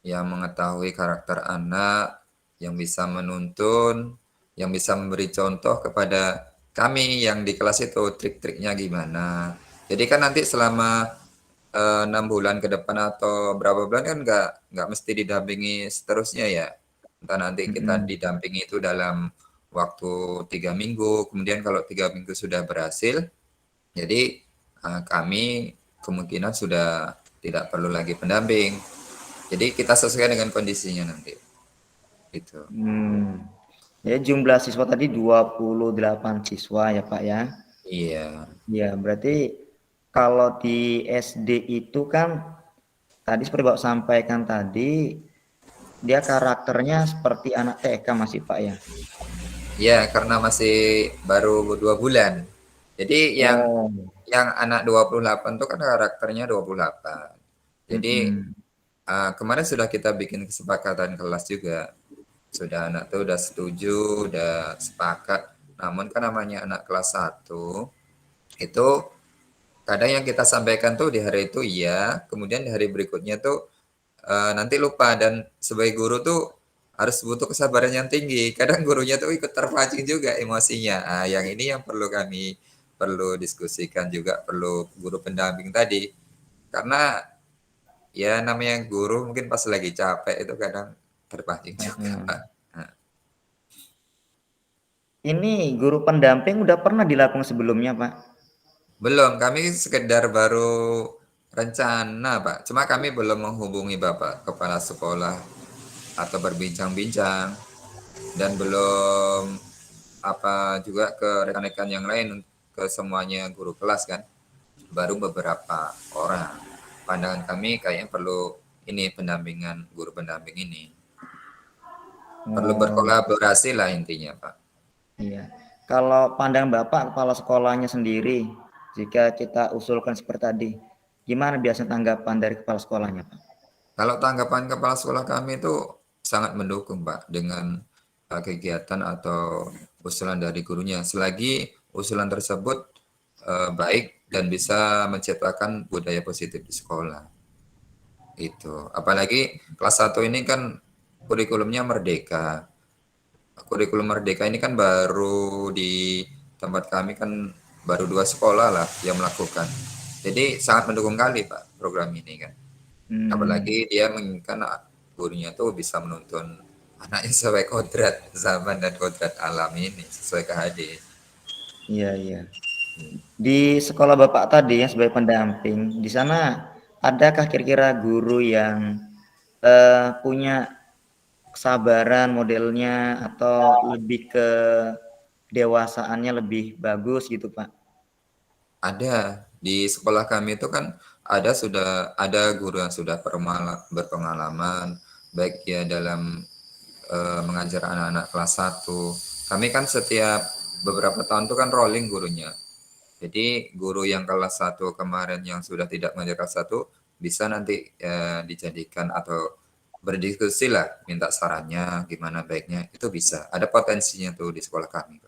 A: yang mengetahui karakter anak, yang bisa menuntun, yang bisa memberi contoh kepada kami yang di kelas itu trik-triknya gimana. Jadi kan nanti selama 6 bulan ke depan atau berapa bulan kan nggak mesti didampingi seterusnya ya. Entah nanti kita didampingi itu dalam waktu 3 minggu, kemudian kalau 3 minggu sudah berhasil, jadi kami kemungkinan sudah tidak perlu lagi pendamping. Jadi kita sesuai dengan kondisinya nanti. Gitu.
B: Ya, jumlah siswa tadi 28 siswa ya Pak ya?
A: Iya.
B: Ya, berarti kalau di SD itu kan tadi seperti Bapak sampaikan tadi, dia karakternya seperti anak TK masih Pak ya?
A: Ya, karena masih baru 2 bulan. Jadi yang anak 28 itu kan karakternya 28. Jadi kemarin sudah kita bikin kesepakatan kelas juga. Sudah anak tuh udah setuju, udah sepakat. Namun kan namanya anak kelas 1 itu kadang yang kita sampaikan tuh di hari itu iya, kemudian di hari berikutnya tuh nanti lupa, dan sebagai guru tuh harus butuh kesabaran yang tinggi. Kadang gurunya tuh ikut terpancing juga emosinya. Yang ini yang perlu diskusikan juga, perlu guru pendamping tadi. Karena ya namanya guru mungkin pas lagi capek itu kadang terpancing juga.
B: Ini guru pendamping udah pernah dilakukan sebelumnya Pak?
A: Belum, kami sekedar baru rencana Pak. Cuma kami belum menghubungi Bapak Kepala Sekolah atau berbincang-bincang, dan belum juga ke rekan-rekan yang lain, ke semuanya guru kelas kan, baru beberapa orang. Pandangan kami kayaknya perlu ini pendampingan guru pendamping ini, perlu berkolaborasi lah intinya Pak.
B: Iya. Kalau pandang Bapak kepala sekolahnya sendiri, jika kita usulkan seperti tadi, gimana biasanya tanggapan dari kepala sekolahnya Pak?
A: Kalau tanggapan kepala sekolah kami itu sangat mendukung Pak dengan kegiatan atau usulan dari gurunya, selagi usulan tersebut baik dan bisa menciptakan budaya positif di sekolah. Itu. Apalagi kelas 1 ini kan kurikulumnya merdeka. Kurikulum merdeka ini kan baru di tempat kami kan baru 2 sekolah lah yang melakukan. Jadi sangat mendukung kali Pak program ini kan. Apalagi dia menginginkan gurunya tuh bisa menuntun anaknya sesuai kodrat zaman dan kodrat alam ini, sesuai KHD.
B: Iya, iya. Di sekolah Bapak tadi yang sebagai pendamping, di sana adakah kira-kira guru yang punya kesabaran modelnya atau lebih ke dewasaannya lebih bagus gitu Pak?
A: Ada di sekolah kami itu kan ada guru yang sudah berpengalaman baik ya dalam mengajar anak-anak kelas 1. Kami kan setiap beberapa tahun itu kan rolling gurunya. Jadi guru yang kelas 1 kemarin yang sudah tidak mengajar kelas 1 bisa nanti dijadikan atau berdiskusi lah, minta sarannya gimana baiknya, itu bisa. Ada potensinya tuh di sekolah kami.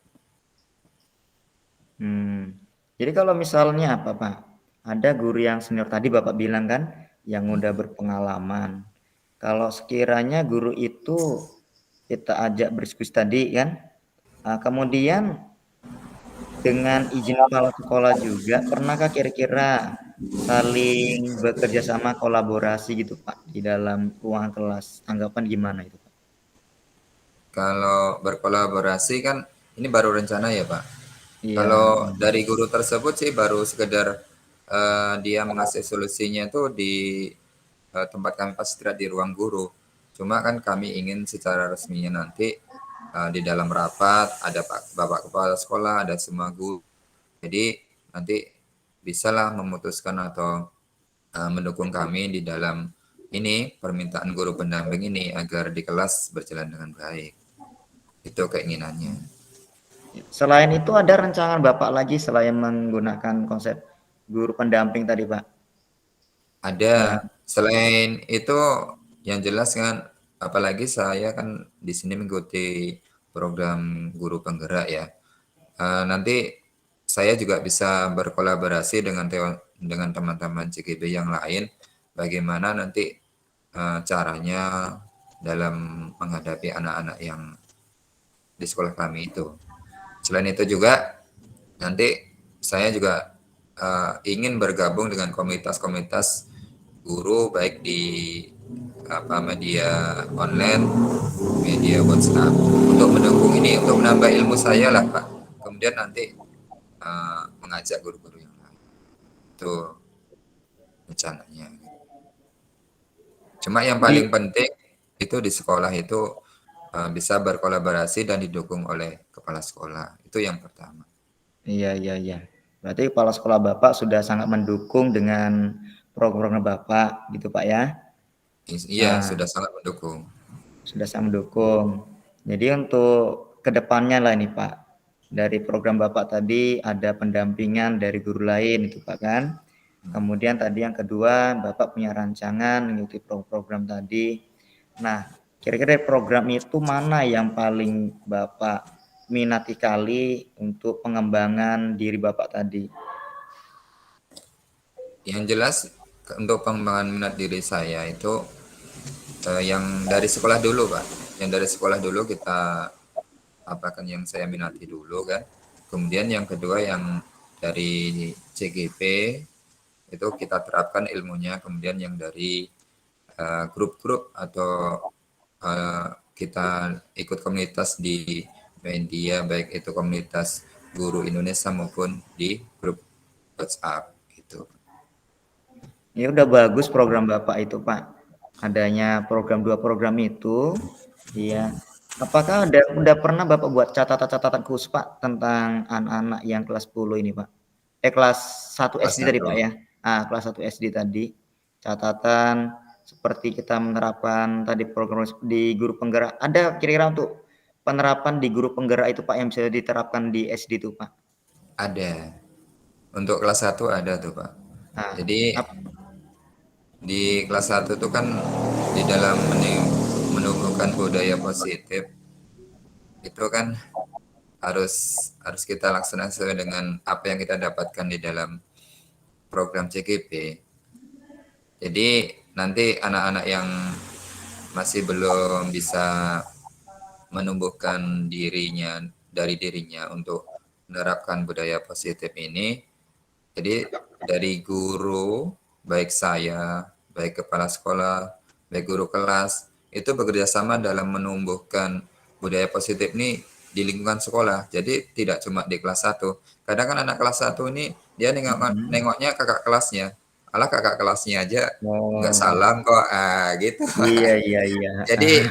B: Jadi kalau misalnya apa Pak, ada guru yang senior tadi Bapak bilang kan, yang udah berpengalaman. Kalau sekiranya guru itu kita ajak berdiskusi tadi kan, kemudian dengan izin kepala sekolah juga, pernahkah kira-kira saling bekerja sama kolaborasi gitu Pak di dalam ruang kelas? Tanggapan gimana itu Pak?
A: Kalau berkolaborasi kan ini baru rencana ya Pak.
B: Iya.
A: Kalau dari guru tersebut sih baru sekedar dia mengasih solusinya tuh di tempat kami pas istirahat di ruang guru. Cuma kan kami ingin secara resminya nanti di dalam rapat ada Bapak Kepala Sekolah, ada semua guru. Jadi nanti bisalah memutuskan atau mendukung kami di dalam ini permintaan guru pendamping ini agar di kelas berjalan dengan baik. Itu keinginannya.
B: Selain itu ada rancangan Bapak lagi selain menggunakan konsep guru pendamping tadi Pak?
A: Ada. Ya. Selain itu yang jelas kan, apalagi saya kan di sini mengikuti program guru penggerak ya. Nanti saya juga bisa berkolaborasi dengan teman-teman CGB yang lain, bagaimana nanti caranya dalam menghadapi anak-anak yang di sekolah kami itu. Selain itu juga nanti saya juga ingin bergabung dengan komunitas-komunitas guru baik di media online, media WhatsApp untuk mendukung ini, untuk menambah ilmu saya lah Pak. Kemudian nanti mengajak guru-guru yang lain. Itu rencananya. Cuma yang paling penting itu di sekolah itu bisa berkolaborasi dan didukung oleh kepala sekolah. Itu yang pertama.
B: Iya, iya, iya. Berarti kepala sekolah Bapak sudah sangat mendukung dengan program Bapak gitu Pak ya?
A: Iya, sudah sangat mendukung.
B: Sudah sangat mendukung. Jadi untuk kedepannya lah ini Pak, dari program Bapak tadi ada pendampingan dari guru lain gitu Pak kan? Kemudian tadi yang kedua, Bapak punya rancangan mengikuti program tadi. Nah, kira-kira program itu mana yang paling Bapak minati kali untuk pengembangan diri Bapak tadi?
A: Yang jelas untuk pengembangan minat diri saya itu yang dari sekolah dulu Pak. Yang dari sekolah dulu kita apakan yang saya minati dulu kan. Kemudian yang kedua yang dari CGP itu kita terapkan ilmunya. Kemudian yang dari grup-grup atau kita ikut komunitas di media, baik itu komunitas guru Indonesia maupun di grup WhatsApp gitu.
B: Ya udah bagus program Bapak itu Pak. Adanya dua program itu, iya. Apakah udah pernah Bapak buat catatan-catatan khusus Pak tentang anak-anak yang kelas 10 ini Pak? Kelas 1
A: Kelas
B: SD tadi
A: 1.
B: Pak ya? Kelas 1 SD tadi. Catatan seperti kita menerapkan tadi program di guru penggerak. Ada kira-kira untuk penerapan di guru penggerak itu Pak yang bisa diterapkan di SD itu Pak?
A: Ada. Untuk kelas 1 ada tuh Pak. Jadi di kelas 1 itu kan di dalam menumbuhkan budaya positif itu kan harus kita laksanakan sesuai dengan apa yang kita dapatkan di dalam program CGP. Jadi nanti anak-anak yang masih belum bisa menumbuhkan dirinya untuk menerapkan budaya positif ini, jadi dari guru, baik saya, baik kepala sekolah, baik guru kelas, itu bekerja sama dalam menumbuhkan budaya positif ini di lingkungan sekolah. Jadi tidak cuma di kelas 1. Kadang kan anak kelas 1 ini dia nengoknya kakak kelasnya. Alah kakak kelasnya aja nggak salam kok, gitu.
B: Iya, iya, iya.
A: Jadi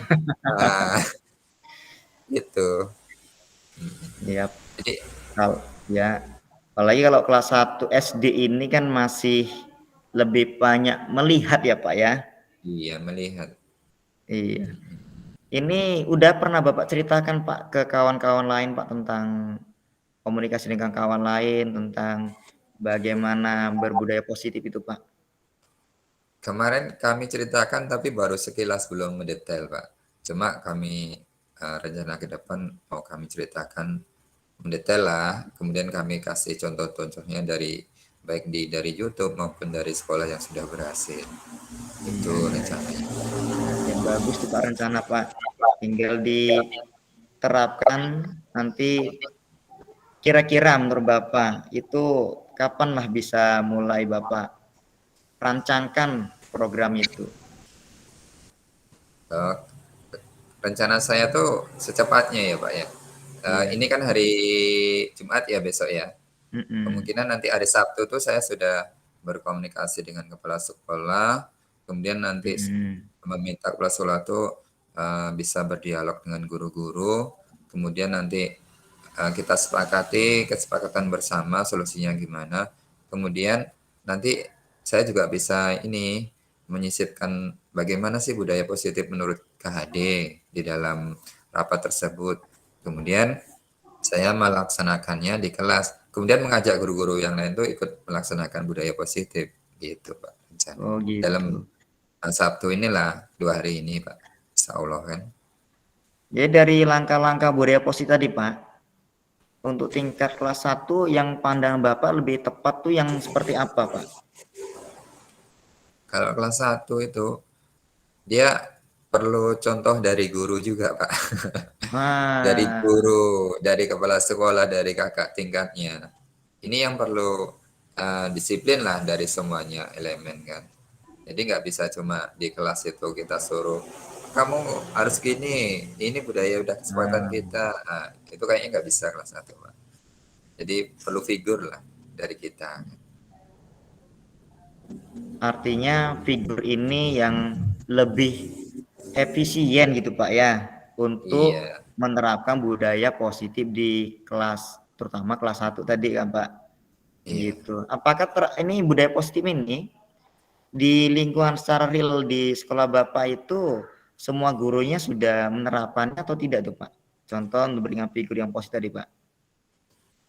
A: gitu.
B: Iya.
A: Jadi
B: Ya, apalagi kalau kelas 1 SD ini kan masih lebih banyak melihat ya Pak ya?
A: iya melihat.
B: Iya. Ini udah pernah Bapak ceritakan Pak ke kawan-kawan lain Pak tentang komunikasi dengan kawan lain, tentang bagaimana berbudaya positif itu Pak?
A: Kemarin kami ceritakan tapi baru sekilas belum mendetail Pak. Cuma kami rencana ke depan mau kami ceritakan mendetail lah. Kemudian kami kasih contoh-contohnya baik dari YouTube maupun dari sekolah yang sudah berhasil. Itu rencananya.
B: Yang bagus tuh Pak rencana Pak. Tinggal diterapkan nanti kira-kira menurut Bapak itu kapan lah bisa mulai Bapak rancangkan program itu?
A: Rencana saya tuh secepatnya ya Pak ya. Ini kan hari Jumat ya besok ya. Kemungkinan nanti hari Sabtu tuh saya sudah berkomunikasi dengan kepala sekolah. Kemudian nanti meminta kepala sekolah tuh bisa berdialog dengan guru-guru. Kemudian nanti kita sepakati kesepakatan bersama solusinya gimana. Kemudian nanti saya juga bisa menyisipkan bagaimana sih budaya positif menurut KHD di dalam rapat tersebut. Kemudian saya melaksanakannya di kelas. Kemudian mengajak guru-guru yang lain tuh ikut melaksanakan budaya positif gitu Pak.
B: Oh gitu.
A: Dalam Sabtu inilah 2 hari ini Pak. Insya Allah kan.
B: Jadi dari langkah-langkah budaya positif tadi Pak, untuk tingkat kelas 1 yang pandangan Bapak lebih tepat tuh yang seperti apa Pak?
A: Kalau kelas 1 itu dia perlu contoh dari guru juga Pak. Dari guru, dari kepala sekolah, dari kakak tingkatnya. Ini yang perlu disiplin lah dari semuanya elemen kan. Jadi nggak bisa cuma di kelas itu kita suruh kamu harus gini, ini budaya udah kesepakatan
B: Nah,
A: kita. Nah, itu kayaknya nggak bisa kelas 1, Pak. Jadi perlu figur lah dari kita.
B: artinya figur ini yang lebih efisien gitu Pak ya untuk
A: Iya,
B: menerapkan budaya positif di kelas, terutama kelas 1 tadi kan Pak.
A: iya.
B: Gitu. Apakah ini budaya positif ini di lingkungan secara real di sekolah Bapak itu semua gurunya sudah menerapkannya atau tidak tuh Pak? Contoh memberikan figur yang positif tadi Pak.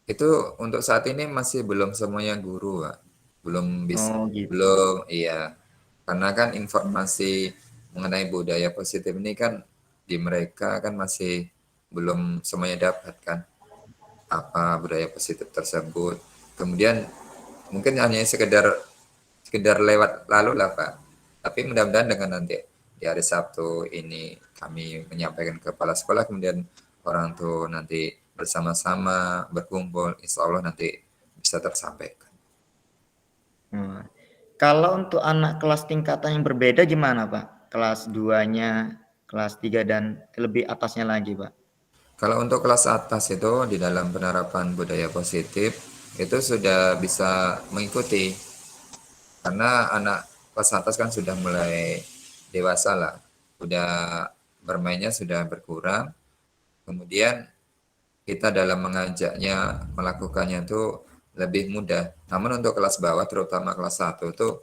A: Itu untuk saat ini masih belum semuanya guru, Pak. Belum bisa,
B: Oh gitu.
A: belum, iya. Karena kan informasi mengenai budaya positif ini kan di mereka kan masih belum semuanya dapat kan apa budaya positif tersebut. Kemudian mungkin hanya sekedar sekedar lewat lalu lah Pak. Tapi mudah-mudahan dengan nanti di hari Sabtu ini kami menyampaikan ke kepala sekolah, kemudian orang tua nanti bersama-sama berkumpul, insya Allah nanti bisa tersampaikan.
B: Nah, kalau untuk anak kelas tingkatan yang berbeda gimana Pak? Kelas 2-nya, kelas 3 dan lebih atasnya lagi Pak.
A: Kalau untuk kelas atas itu di dalam penerapan budaya positif itu sudah bisa mengikuti karena anak kelas atas kan sudah mulai dewasa lah, sudah bermainnya sudah berkurang. Kemudian kita dalam mengajaknya melakukannya itu lebih mudah. Namun untuk kelas bawah terutama kelas 1 itu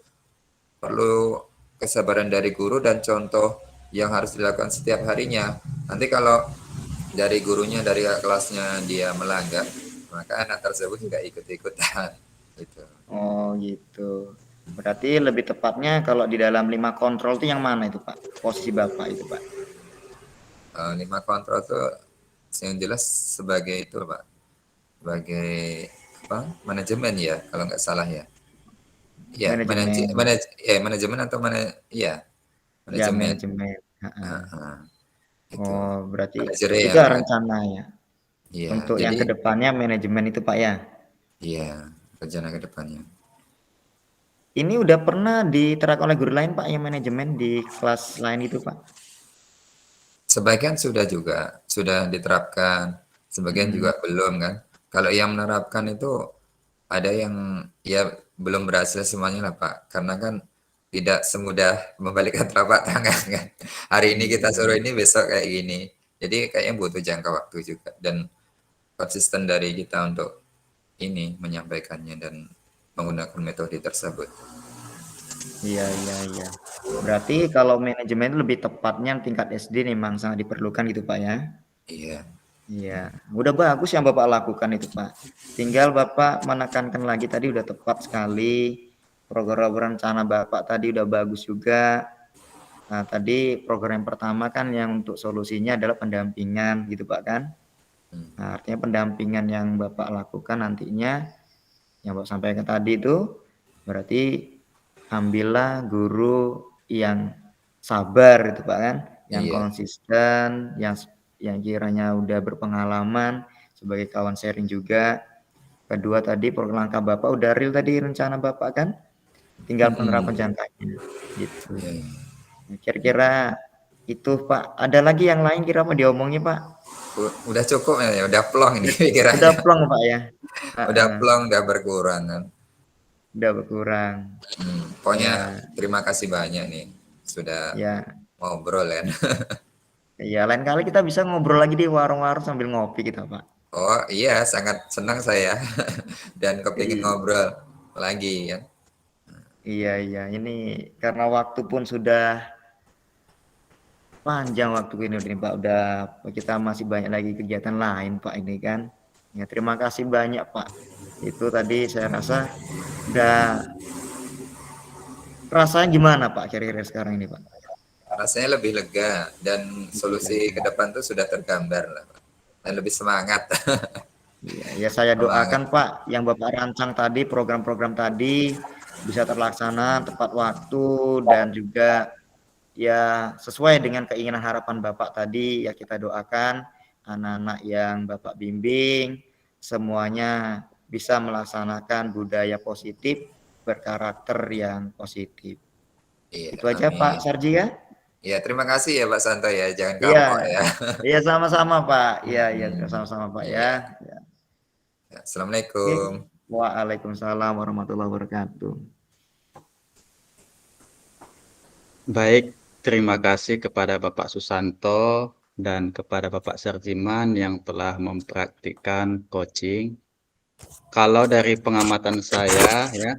A: perlu kesabaran dari guru dan contoh yang harus dilakukan setiap harinya. Nanti kalau dari gurunya dari kelasnya dia melanggar, maka anak tersebut juga ikut-ikutan gitu.
B: Oh gitu. Berarti lebih tepatnya kalau di dalam 5 kontrol itu yang mana itu Pak? Posisi Bapak itu Pak.
A: 5 kontrol itu yang jelas sebagai itu Pak, sebagai apa manajemen ya kalau nggak salah ya. Ya,
B: Manajemen.
A: manajemen atau ya
B: Ya
A: manajemen.
B: manajemen.
A: Heeh, itu.
B: Oh berarti itu
A: Manajerial kan.
B: rencana ya.
A: Iya,
B: Untuk yang
A: jadi
B: kedepannya manajemen itu Pak ya.
A: iya rencana ke depannya.
B: Ini udah pernah diterapkan oleh guru lain Pak yang manajemen di kelas lain itu Pak.
A: Sebagian sudah juga sudah diterapkan, sebagian
B: Hmm.
A: juga belum kan. Kalau yang menerapkan itu ada yang ya belum berhasil semuanya lah Pak, karena kan tidak semudah membalikkan telapak tangan kan. Hari ini kita suruh ini, besok kayak gini. Jadi kayaknya butuh jangka waktu juga dan konsisten dari kita untuk ini menyampaikannya dan menggunakan metode tersebut.
B: Iya iya iya. Berarti kalau manajemen itu lebih tepatnya tingkat SD memang sangat diperlukan gitu Pak ya.
A: Iya.
B: Iya, udah bagus yang Bapak lakukan itu, Pak. Tinggal Bapak menekankan lagi tadi udah tepat sekali. Program rencana Bapak tadi udah bagus juga. Nah, tadi program yang pertama kan yang untuk solusinya adalah pendampingan gitu, Pak kan.
A: Hmm.
B: Nah, artinya pendampingan yang Bapak lakukan nantinya yang Bapak sampaikan tadi itu berarti ambillah guru yang sabar itu Pak kan, yang
A: Iya.
B: konsisten, yang kiranya udah berpengalaman sebagai kawan sharing juga. Kedua tadi program langkah Bapak udah real tadi rencana Bapak kan, tinggal penerapan
A: Mm-mm.
B: jangkanya gitu.
A: Iya, iya.
B: Nah, kira-kira itu Pak, ada lagi yang lain kira mau diomongin Pak?
A: Udah cukup ya, udah plong ini
B: Udah
A: pikirannya.
B: plong Pak ya?
A: Udah
B: Heeh,
A: plong, udah berkurang kan.
B: udah berkurang.
A: Pokoknya
B: Ya,
A: terima kasih banyak nih sudah
B: ya.
A: ngobrol ya.
B: Iya, lain kali kita bisa ngobrol lagi di warung-warung sambil ngopi kita, Pak.
A: Oh iya, sangat senang saya dan kepingin
B: Iya,
A: ngobrol lagi ya.
B: iya, iya. Ini karena waktu pun sudah panjang waktu ini Pak. Udah kita masih banyak lagi kegiatan lain, Pak, ini kan. Ya, terima kasih banyak, Pak. Itu tadi saya rasa udah rasanya gimana, Pak, kira-kira sekarang ini, Pak?
A: Rasanya lebih lega dan solusi ke depan tuh sudah tergambar lah, Pak. Dan lebih semangat.
B: Iya, ya saya
A: Semangat.
B: doakan Pak, yang Bapak rancang tadi, program-program tadi bisa terlaksana tepat waktu dan juga ya sesuai dengan keinginan harapan Bapak tadi. Ya kita doakan anak-anak yang Bapak bimbing semuanya bisa melaksanakan budaya positif berkarakter yang positif.
A: Iya,
B: Itu aja Pak
A: amin.
B: Sarji ya.
A: Ya, terima kasih ya Pak Santo ya. Jangan
B: Iya,
A: kapok ya.
B: iya sama-sama Pak. Iya, iya
A: Hmm,
B: sama-sama Pak ya.
A: iya.
B: Ya.
A: Ya,
B: Oke.
A: Assalamualaikum.
B: Waalaikumsalam warahmatullahi wabarakatuh.
C: Baik, terima kasih kepada Bapak Susanto dan kepada Bapak Sarjiman yang telah mempraktikkan coaching. Kalau dari pengamatan saya ya,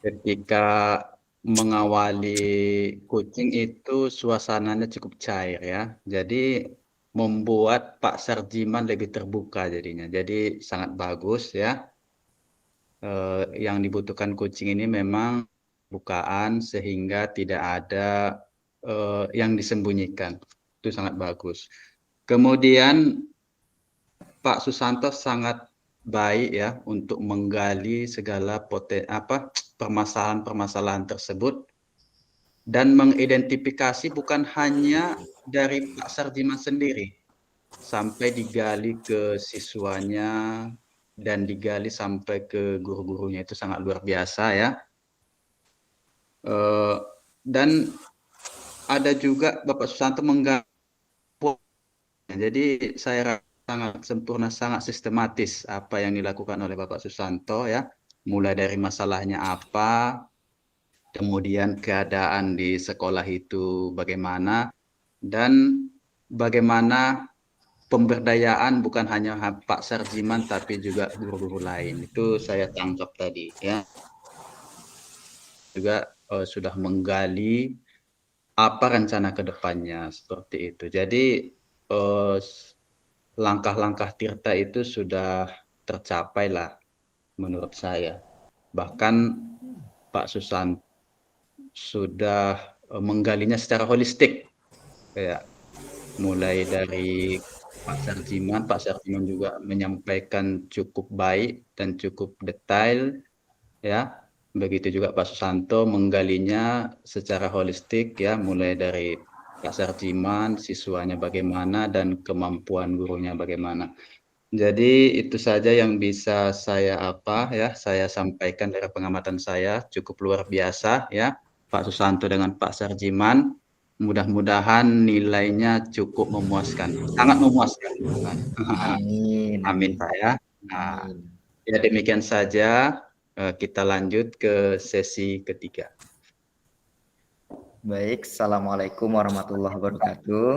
C: ketika mengawali coaching itu suasananya cukup cair ya. Jadi membuat Pak Sarjiman lebih terbuka jadinya. Jadi sangat bagus ya. Yang dibutuhkan coaching ini memang bukaan sehingga tidak ada yang disembunyikan. Itu sangat bagus. Kemudian Pak Susanto sangat baik ya untuk menggali segala permasalahan-permasalahan tersebut dan mengidentifikasi bukan hanya dari Pak Sarjiman sendiri, sampai digali ke siswanya dan digali sampai ke guru-gurunya, itu sangat luar biasa ya. Dan ada juga Bapak Susanto menggali, jadi saya rasa sangat sempurna, sangat sistematis apa yang dilakukan oleh Bapak Susanto ya, mulai dari masalahnya apa, kemudian keadaan di sekolah itu bagaimana, dan bagaimana pemberdayaan bukan hanya Pak Sarjiman tapi juga guru-guru lain. Itu saya tangkap tadi ya. Juga sudah menggali apa rencana ke depannya seperti itu. Jadi langkah-langkah Tirta itu sudah tercapai lah menurut saya. Bahkan Pak Susanto sudah menggalinya secara holistik, kayak mulai dari Pak Sarjiman juga menyampaikan cukup baik dan cukup detail ya. Begitu juga Pak Susanto menggalinya secara holistik ya, mulai dari Pak Sarjiman, siswanya bagaimana dan kemampuan gurunya bagaimana. Jadi itu saja yang bisa saya sampaikan dari pengamatan saya, cukup luar biasa ya Pak Susanto dengan Pak Sarjiman. Mudah-mudahan nilainya cukup memuaskan, sangat memuaskan.
B: Amin,
C: Amin
B: amin,
C: Pak ya. Nah,
B: amin.
C: ya demikian saja, kita lanjut ke sesi ketiga.
B: Baik, Assalamualaikum warahmatullahi wabarakatuh.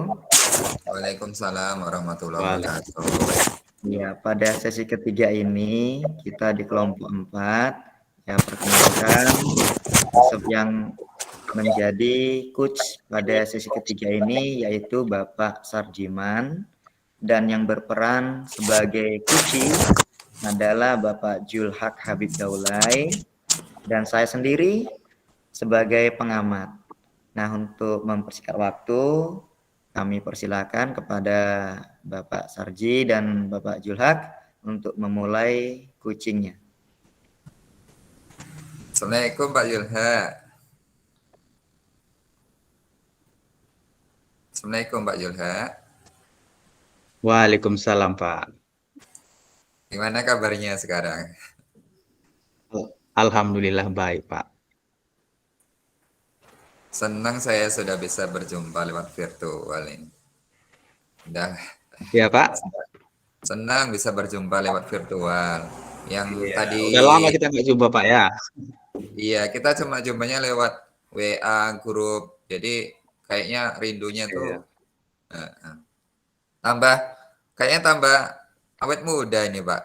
A: Waalaikumsalam warahmatullahi wabarakatuh.
C: Waalaikumsalam.
B: Ya, pada sesi ketiga ini kita di kelompok 4. Ya, perkenalkan yang menjadi coach pada sesi ketiga ini yaitu Bapak Sarjiman, dan yang berperan sebagai coach adalah Bapak Julhak Habib Daulay dan saya sendiri sebagai pengamat. Nah, untuk mempersingkat waktu, kami persilakan kepada Bapak Sarji dan Bapak Julhak untuk memulai coachingnya.
A: Assalamualaikum Pak Yulha. Assalamualaikum Pak Yulha.
C: Waalaikumsalam Pak.
A: Gimana kabarnya sekarang?
C: Alhamdulillah baik Pak.
A: Senang saya sudah bisa berjumpa lewat virtual ini. Udah
C: Ya Pak.
A: senang bisa berjumpa lewat virtual. Yang
C: Iya,
A: tadi
C: udah lama kita nggak jumpa Pak ya.
A: iya, kita cuma jumpanya lewat WA grup. Jadi kayaknya rindunya tuh
C: Iya.
A: tambah kayaknya tambah awet muda ini, Pak.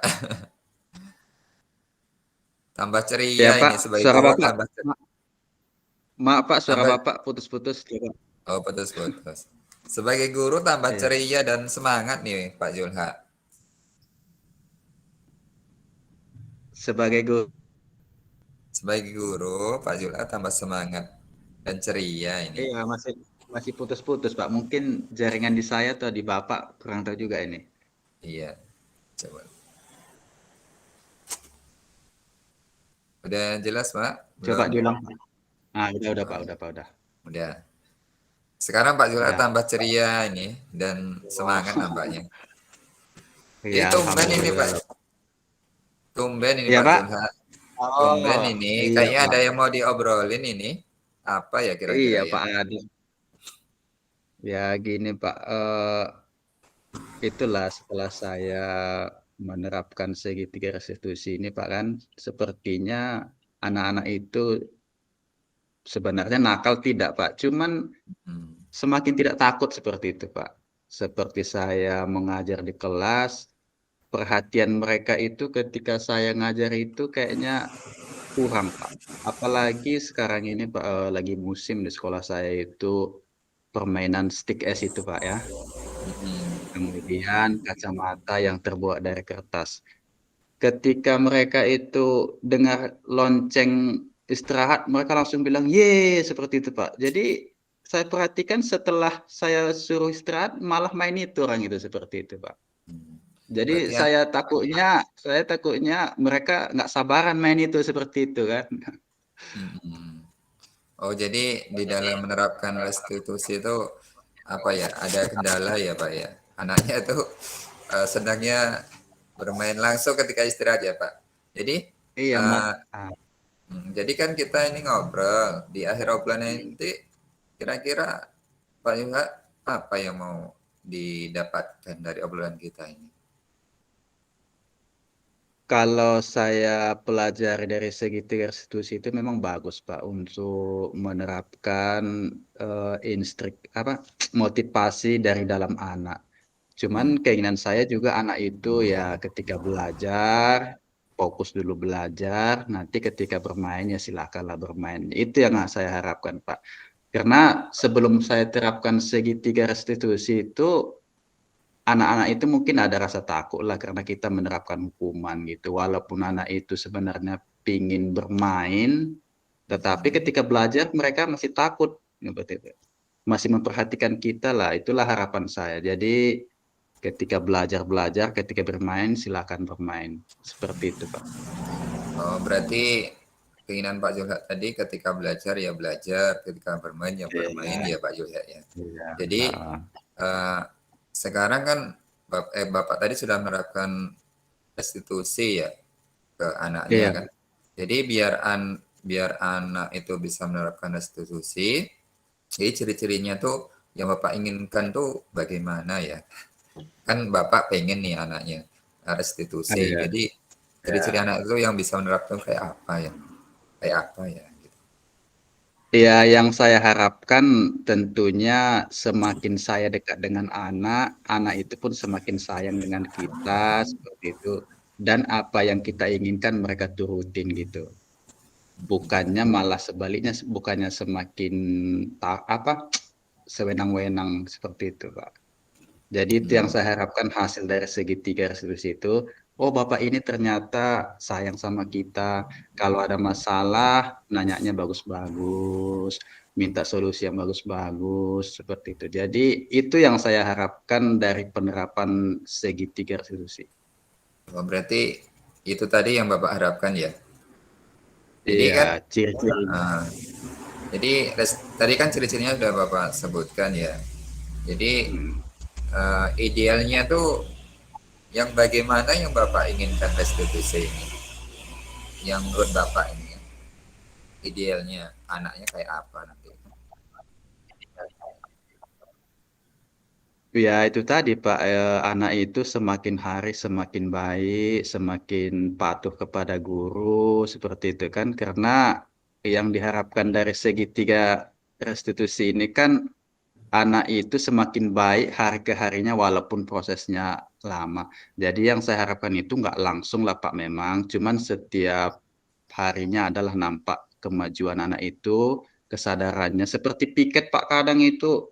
A: Tambah
C: Ya
A: ceria
C: Pak,
A: ini sebagai
C: suara
A: guru
C: Bapak.
A: tambah
C: Maaf Pak, suara
A: tambah
C: Bapak putus-putus.
A: oh putus-putus. Sebagai guru tambah
C: Iya.
A: ceria dan semangat nih Pak Julha.
C: Sebagai guru.
A: Sebagai guru Pak Julha tambah semangat dan ceria ini.
C: Iya, masih putus-putus Pak. Mungkin jaringan di saya atau di Bapak kurang tahu juga ini.
A: Iya. Coba. Udah jelas, Pak?
C: Coba
A: Belum?
C: diulang. Ah, udah Pak, udah.
A: Udah. Sekarang Pak Julha
C: Ya.
A: tambah ceria ini dan semangat nampaknya.
C: Iya,
A: Tumben ini Pak.
C: alhamdulillah.
A: Tumben ini
C: Iya
A: Pak
C: Pak.
A: Julha. Tumben
C: Oh,
A: ini.
C: iya
A: Kayaknya
C: Pak.
A: ada yang mau diobrolin ini. Apa ya kira-kira
C: Iya
A: ya?
C: Pak Adi. Ya gini Pak, itulah setelah saya menerapkan segitiga restitusi ini Pak kan, sepertinya anak-anak itu sebenarnya nakal tidak Pak, cuman
A: Hmm.
C: semakin tidak takut seperti itu Pak. Seperti saya mengajar di kelas, perhatian mereka itu ketika saya ngajar itu kayaknya kurang Pak. Apalagi sekarang ini Pak, lagi musim di sekolah saya itu permainan stick es itu Pak ya.
A: Hmm.
C: Kemudian kacamata yang terbuat dari kertas. Ketika mereka itu dengar lonceng istirahat, mereka langsung bilang, "Ye!" Seperti itu, Pak. Jadi saya perhatikan setelah saya suruh istirahat, malah main itu orang itu seperti itu, Pak.
A: Hmm.
C: Jadi
A: Berarti
C: saya takutnya mereka nggak sabaran main itu seperti itu kan.
A: hmm. Oh, jadi di dalam menerapkan restitusi itu apa ya? Ada kendala ya, Pak ya? Anaknya itu sedangnya bermain langsung ketika istirahat ya, Pak. Jadi
C: Iya, Mak.
A: eh, jadi kan kita ini ngobrol di akhir obrolan nanti kira-kira Pak Yuha apa yang mau didapatkan dari obrolan kita ini?
C: Kalau saya pelajari dari segi tiga restitusi itu memang bagus Pak untuk menerapkan motivasi dari dalam anak.
A: Hmm.
C: Cuman keinginan saya juga anak itu ya ketika belajar fokus dulu belajar, nanti ketika bermain ya silakanlah bermain. Itu yang saya harapkan Pak. Karena sebelum saya terapkan segitiga restitusi itu anak-anak itu mungkin ada rasa takut lah karena kita menerapkan hukuman gitu. Walaupun anak itu sebenarnya pingin bermain, tetapi
A: Hmm.
C: ketika belajar mereka masih takut seperti itu. Masih memperhatikan kita lah. Itulah harapan saya. Jadi ketika belajar, ketika bermain silakan bermain. Seperti itu, Pak.
A: Oh, berarti keinginan Pak Zulhak tadi ketika belajar ya belajar, ketika bermain ya bermain
C: Iya,
A: ya Pak Zulhak ya.
C: iya.
A: Jadi
C: Heeh.
A: eh, sekarang kan Bapak tadi sudah menerapkan restitusi ya ke anaknya
C: Iya.
A: kan. Jadi biar anak itu bisa menerapkan restitusi, jadi ciri-cirinya tuh yang Bapak inginkan tuh bagaimana ya? Kan Bapak pengen nih anaknya restitusi.
C: Iya.
A: Jadi ciri-ciri
C: Ya.
A: anak itu yang bisa menerapkan kayak apa ya? Kayak apa ya? Gitu.
C: Ya, yang saya harapkan tentunya semakin saya dekat dengan anak, anak itu pun semakin sayang dengan kita, seperti itu. Dan apa yang kita inginkan mereka turutin gitu. Bukannya malah sebaliknya, bukannya semakin sewenang-wenang seperti itu, Pak. Jadi itu yang
A: Hmm.
C: saya harapkan hasil dari segitiga restitusi itu. Oh, Bapak ini ternyata sayang sama kita. Kalau ada masalah, nanyanya bagus-bagus, minta solusi yang bagus-bagus, seperti itu. Jadi itu yang saya harapkan dari penerapan segitiga restitusi.
A: Oh, berarti itu tadi yang Bapak harapkan ya. Jadi
C: Iya,
A: kan,
C: ciri-cirinya.
A: ah, jadi tadi kan ciri-cirinya sudah Bapak sebutkan ya. Jadi
C: Hmm.
A: idealnya tuh yang bagaimana yang Bapak inginkan restitusi ini? Yang menurut Bapak ini ya, idealnya anaknya kayak apa nanti?
C: Ya itu tadi Pak, anak itu semakin hari semakin baik, semakin patuh kepada guru, seperti itu kan. Karena yang diharapkan dari segitiga restitusi ini kan anak itu semakin baik hari ke harinya walaupun prosesnya lama. Jadi yang saya harapkan itu nggak langsung lah Pak memang, cuman setiap harinya adalah nampak kemajuan anak itu, kesadarannya. Seperti piket Pak kadang itu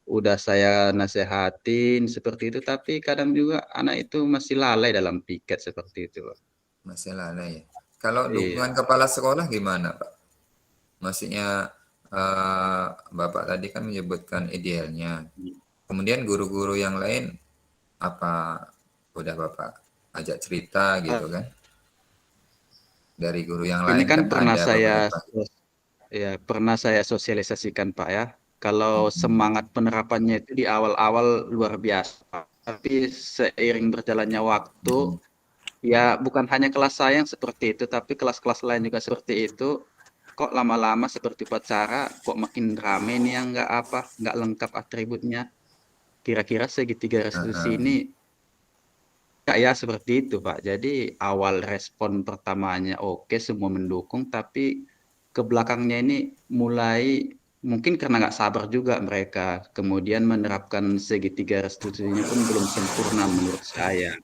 C: udah saya nasehatin seperti itu, tapi kadang juga anak itu masih lalai dalam piket seperti itu, Pak.
A: Masih lalai ya. Kalau dukungan
C: Iya.
A: kepala sekolah gimana Pak? Maksudnya Bapak tadi kan menyebutkan idealnya. Kemudian guru-guru yang lain apa udah Bapak ajak cerita gitu kan? Dari guru yang
C: Ini
A: lain
C: kan
A: kan
C: pernah
A: ada
C: saya
A: beberapa.
C: ya pernah saya sosialisasikan Pak ya. Kalau
A: Mm-mm.
C: semangat penerapannya itu di awal-awal luar biasa, tapi seiring berjalannya waktu,
A: Mm-mm.
C: ya bukan hanya kelas saya yang seperti itu, tapi kelas-kelas lain juga seperti itu. kok lama-lama seperti upacara, kok makin rame nih yang nggak lengkap atributnya. Kira-kira segitiga restitusi
A: Heeh.
C: ini ya seperti itu, Pak. Jadi awal respon pertamanya oke, semua mendukung, tapi ke belakangnya ini mulai mungkin karena nggak sabar juga mereka, kemudian menerapkan segitiga restitusinya pun belum sempurna menurut saya.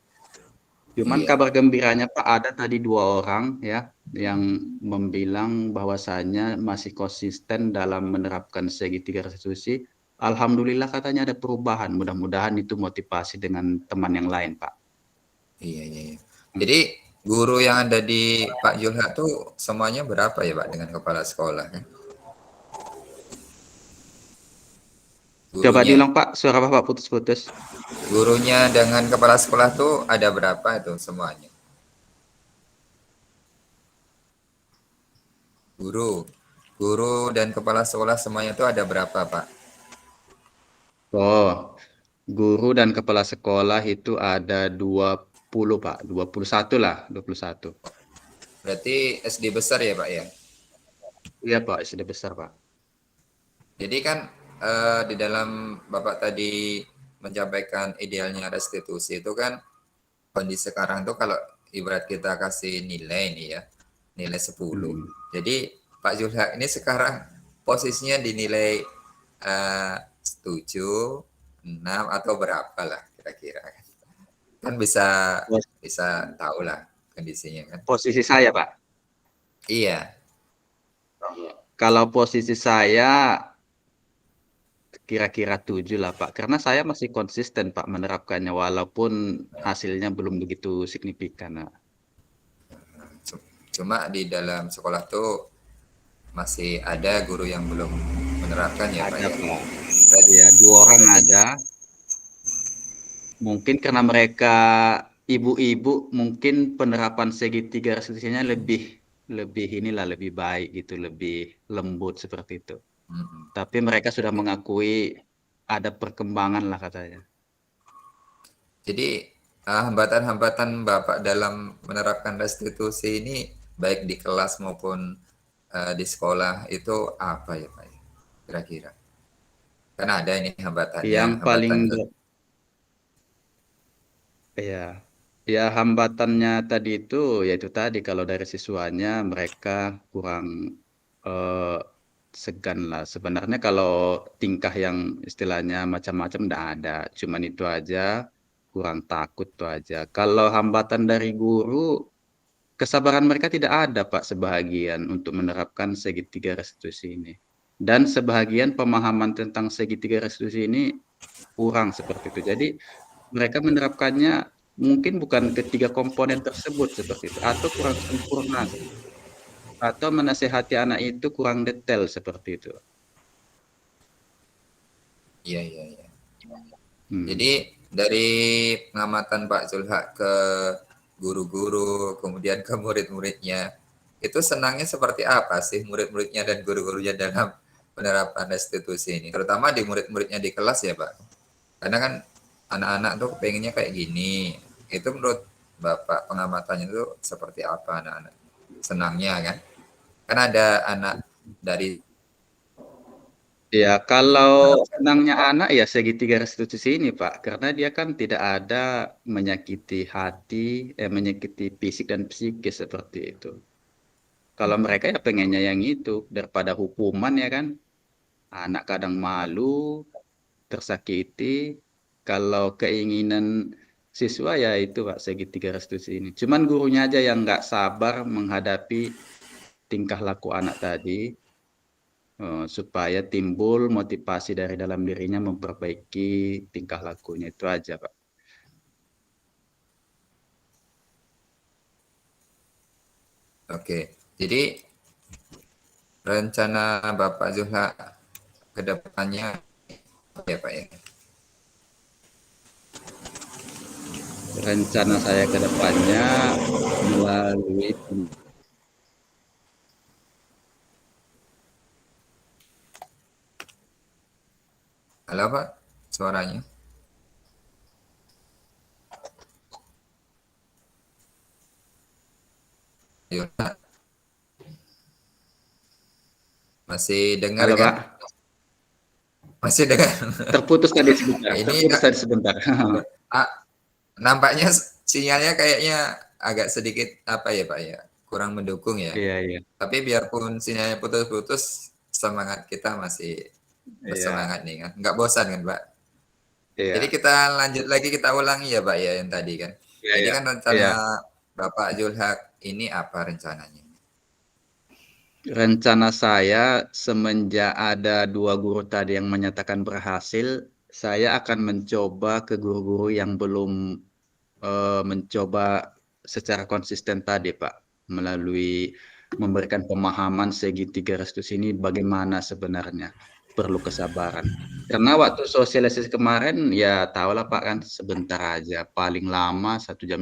C: Cuman
A: Iya.
C: kabar gembiranya Pak, ada tadi 2 orang ya yang membilang bahwasanya masih konsisten dalam menerapkan segitiga restitusi. Alhamdulillah katanya ada perubahan. Mudah-mudahan itu motivasi dengan teman yang lain, Pak.
A: Iya, iya, iya. Jadi guru yang ada di Pak Julha tuh semuanya berapa ya Pak dengan kepala sekolah kan?
C: Coba
A: Gurunya.
C: diulang Pak, suara Bapak putus-putus.
A: Gurunya dengan kepala sekolah tuh ada berapa itu semuanya? Guru. Guru dan kepala sekolah semuanya tuh ada berapa Pak?
C: Oh, guru dan kepala sekolah itu ada 20 Pak, 21 lah, 21.
A: Berarti SD besar ya Pak ya?
C: Iya Pak, sudah besar Pak.
A: Jadi kan di dalam Bapak tadi menyampaikan idealnya restitusi itu kan kondisi sekarang tuh kalau ibarat kita kasih nilai nih ya, nilai 10.
C: Hmm.
A: Jadi Pak Zulhak ini sekarang posisinya dinilai 7, 6 atau berapa lah kira-kira kan. Kan bisa
C: Pos-
A: bisa tahu lah kondisinya kan.
C: Posisi saya Pak.
A: Iya,
C: Kalau posisi saya kira-kira 7 lah Pak, karena saya masih konsisten Pak menerapkannya walaupun hasilnya belum begitu signifikan. Nah,
A: cuma di dalam sekolah tuh masih ada guru yang belum menerapkan ya Pak
C: ada
A: ya.
C: Pak,
A: Berarti,
C: ya 2 orang
A: berarti
C: ada. Mungkin karena mereka ibu-ibu, mungkin penerapan segitiga restitusinya lebih lebih inilah lebih baik gitu, lebih lembut seperti itu.
A: mm,
C: Tapi mereka sudah mengakui ada perkembangan lah katanya.
A: jadi hambatan-hambatan Bapak dalam menerapkan restitusi ini baik di kelas maupun di sekolah itu apa ya Pak? Kira-kira. Kan ada ini hambatannya,
C: Yang paling
A: hambatan
C: ya, ya hambatannya tadi itu, yaitu tadi kalau dari siswanya mereka kurang eh, segan lah. Sebenarnya kalau tingkah yang istilahnya macam-macam tidak ada, cuman itu aja, kurang takut tuh aja. Kalau hambatan dari guru, kesabaran mereka tidak ada Pak sebahagian untuk menerapkan segitiga restitusi ini. Dan sebahagian pemahaman tentang segitiga restitusi ini kurang seperti itu. Jadi mereka menerapkannya mungkin bukan ketiga komponen tersebut seperti itu, atau kurang sempurna, atau menasehati anak itu kurang detail seperti itu.
A: iya, iya, iya.
C: Hmm.
A: Jadi dari pengamatan Pak Zulhak ke guru-guru, kemudian ke murid-muridnya, itu senangnya seperti apa sih murid-muridnya dan guru-gurunya dalam penerapan restitusi ini? Terutama di murid-muridnya di kelas ya Pak. Karena kan anak-anak tuh pengennya kayak gini. Itu menurut Bapak pengamatannya itu seperti apa anak-anak? Senangnya kan? Kan ada anak dari
C: Ya, kalau senangnya anak ya segitiga restitusi ini, Pak. Karena dia kan tidak ada menyakiti hati, menyakiti fisik dan psikis seperti itu. Kalau mereka ya pengennya yang itu daripada hukuman ya kan. Anak kadang malu, tersakiti. Kalau keinginan siswa ya itu Pak segitiga restitusi ini. Cuman gurunya aja yang nggak sabar menghadapi tingkah laku anak tadi, supaya timbul motivasi dari dalam dirinya memperbaiki tingkah lakunya itu aja Pak.
A: Oke. Jadi rencana Bapak Zuhla ke depannya apa ya Pak ya?
C: Rencana saya ke depannya melalui
A: Halo Pak, suaranya. Yuk, Masih dengar
C: Halo
A: kan?
C: Pak,
A: Masih dengar.
C: terputus tadi sebentar.
A: Ini
C: Terputus tadi sebentar.
A: ah, nampaknya sinyalnya kayaknya agak sedikit apa ya Pak ya, kurang mendukung ya.
C: Iya, iya,
A: Tapi biarpun sinyalnya putus-putus, semangat kita masih
C: iya,
A: bersemangat nih kan. Nggak bosan kan Pak? Jadi
C: iya,
A: kita lanjut lagi, kita ulangi ya Pak ya yang tadi kan.
C: iya,
A: Jadi
C: iya,
A: kan
C: iya.
A: rencana Bapak Julhak ini apa rencananya?
C: Rencana saya semenjak ada 2 guru tadi yang menyatakan berhasil, saya akan mencoba ke guru-guru yang belum mencoba secara konsisten tadi, Pak, melalui memberikan pemahaman segitiga restu ini bagaimana sebenarnya perlu kesabaran. Karena waktu sosialisasi kemarin ya tahulah Pak kan sebentar aja, paling lama 1,5 jam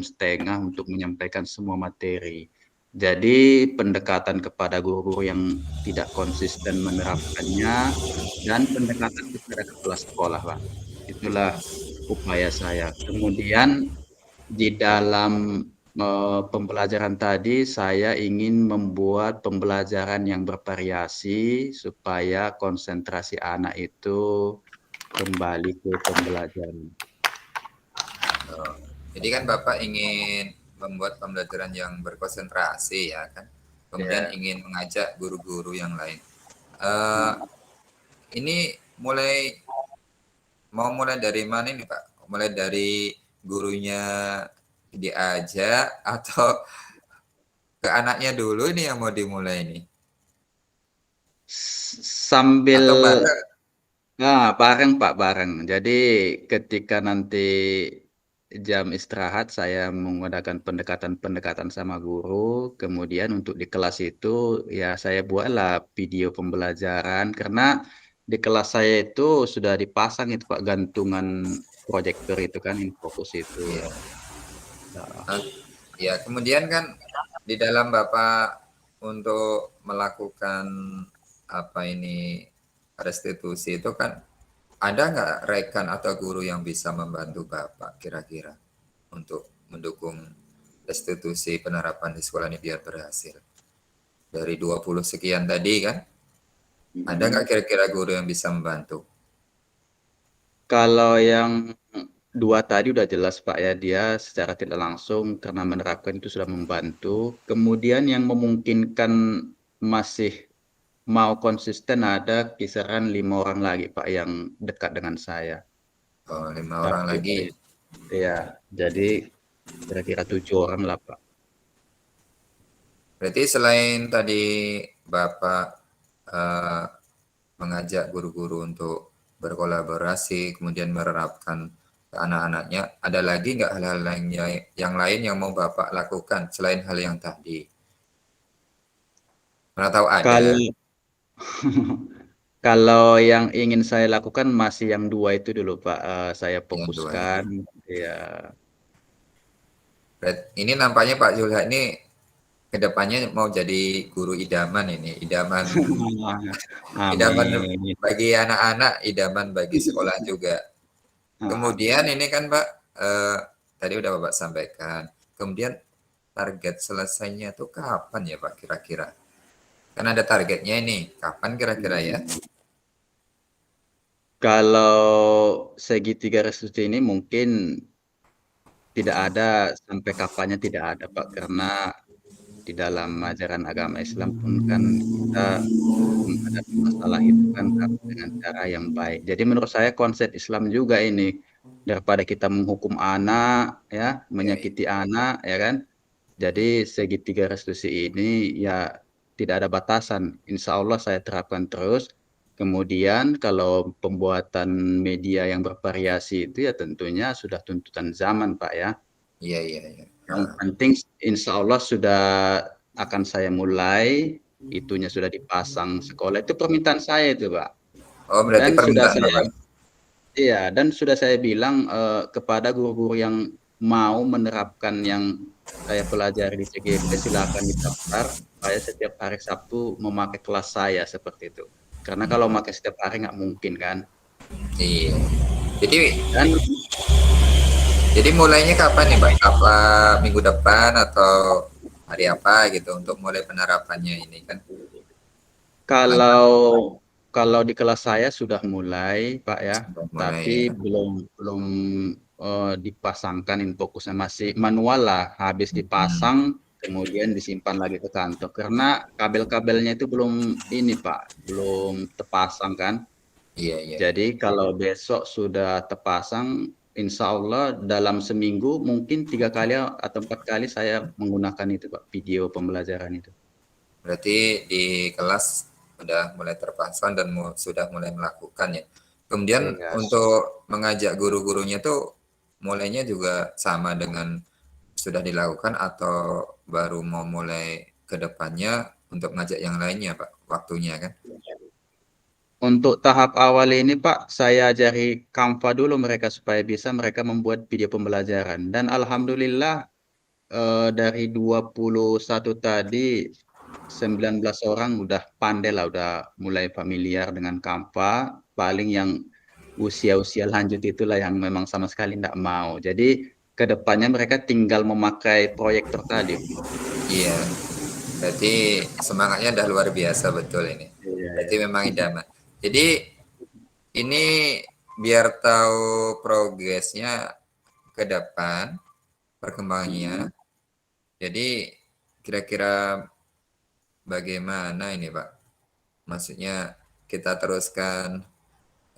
C: untuk menyampaikan semua materi. Jadi pendekatan kepada guru-guru yang tidak konsisten menerapkannya dan pendekatan kepada kepala sekolah, Pak. Itulah upaya saya. Kemudian di dalam pembelajaran tadi saya ingin membuat pembelajaran yang bervariasi supaya konsentrasi anak itu kembali ke pembelajaran.
A: Oh, jadi kan Bapak ingin membuat pembelajaran yang berkonsentrasi ya kan, kemudian
C: Ya.
A: ingin mengajak guru-guru yang lain. Eh, ini mau mulai dari mana ini Pak? Mulai dari gurunya diajak atau ke anaknya dulu ini yang mau dimulai ini?
C: Sambil
A: Atau bareng?
C: bareng Pak, bareng. Jadi ketika nanti jam istirahat saya menggunakan pendekatan-pendekatan sama guru, kemudian untuk di kelas itu ya saya buatlah video pembelajaran karena di kelas saya itu sudah dipasang itu Pak gantungan proyektor itu kan Infocus itu.
A: Iya.
C: Nah,
A: Nah, ya, kemudian kan di dalam Bapak untuk melakukan apa ini restitusi itu kan ada nggak rekan atau guru yang bisa membantu Bapak kira-kira untuk mendukung restitusi penerapan di sekolah ini biar berhasil? Dari 20 sekian tadi kan, ada nggak kira-kira guru yang bisa membantu?
C: Kalau yang 2 tadi udah jelas Pak ya, dia secara tidak langsung karena menerapkan itu sudah membantu. Kemudian yang memungkinkan masih mau konsisten ada kisaran 5 orang lagi Pak yang dekat dengan saya.
A: Oh, 5 orang
C: Tapi
A: lagi.
C: ya, jadi kira-kira 7 orang lah Pak.
A: Berarti selain tadi Bapak eh, mengajak guru-guru untuk berkolaborasi, kemudian menerapkan ke anak-anaknya, ada lagi nggak hal-hal yang lain yang mau Bapak lakukan selain hal yang tadi? Mana tahu ada
C: Kalau kalau yang ingin saya lakukan masih yang 2 itu dulu Pak. Saya
A: yang dua ini.
C: fokuskan ya.
A: Ini nampaknya Pak Julha ini kedepannya mau jadi guru idaman ini, idaman idaman
C: Amin.
A: bagi anak-anak, idaman bagi sekolah juga. Kemudian ini kan Pak, tadi udah Bapak sampaikan. Kemudian target selesainya tuh kapan ya Pak kira-kira? Kan ada targetnya ini, kapan kira-kira ya?
C: Kalau segitiga restitusi ini mungkin tidak ada sampai kapannya tidak ada Pak, karena di dalam ajaran agama Islam pun kan kita menghadapi masalah itu kan harus dengan cara yang baik. Jadi menurut saya konsep Islam juga ini, daripada kita menghukum anak ya,
A: Ya,
C: menyakiti anak ya kan. Jadi segitiga restitusi ini ya tidak ada batasan. Insya Allah saya terapkan terus. Kemudian kalau pembuatan media yang bervariasi itu ya tentunya sudah tuntutan zaman Pak ya.
A: iya, iya, iya.
C: Yang penting insya Allah sudah akan saya mulai, itunya sudah dipasang sekolah. Itu permintaan saya itu Pak.
A: Oh, berarti
C: Dan sudah
A: permintaan
C: saya
A: Bapak.
C: Iya, dan sudah saya bilang kepada guru-guru yang mau menerapkan yang saya pelajari di CGP silakan didaftar. Saya setiap hari Sabtu memakai kelas saya seperti itu. Karena kalau pakai setiap hari nggak mungkin kan.
A: Iya. Jadi
C: Dan
A: jadi mulainya kapan nih Pak? Apa minggu depan atau hari apa gitu untuk mulai penerapannya ini kan?
C: Kalau kalau di kelas saya sudah mulai, Pak ya,
A: Sudah mulai
C: tapi
A: ya.
C: belum dipasangkan infocusnya, masih manual lah. Habis dipasang, kemudian disimpan lagi ke kantor. Karena kabel-kabelnya itu belum ini, Pak, belum terpasang kan.
A: Iya, iya.
C: Jadi kalau besok sudah terpasang, insya Allah dalam seminggu mungkin 3 kali atau 4 kali saya menggunakan itu, Pak, video pembelajaran itu.
A: Berarti di kelas sudah mulai terpasang dan sudah mulai melakukan ya. Kemudian
C: Iya.
A: untuk mengajak guru-gurunya tuh mulainya juga sama dengan sudah dilakukan atau baru mau mulai ke depannya untuk ngajak yang lainnya, Pak, waktunya kan?
C: Untuk tahap awal ini, Pak, saya ajari Canva dulu mereka supaya bisa mereka membuat video pembelajaran. Dan alhamdulillah dari 21 tadi 19 orang udah pandai lah, udah mulai familiar dengan Canva. Paling yang usia-usia lanjut itulah yang memang sama sekali tidak mau. Jadi kedepannya mereka tinggal memakai proyektor tadi.
A: Iya. Berarti semangatnya udah luar biasa betul ini.
C: Iya,
A: Berarti
C: iya.
A: memang idaman. Jadi ini biar tahu progresnya ke depan, perkembangannya. Jadi kira-kira bagaimana ini, Pak? Maksudnya kita teruskan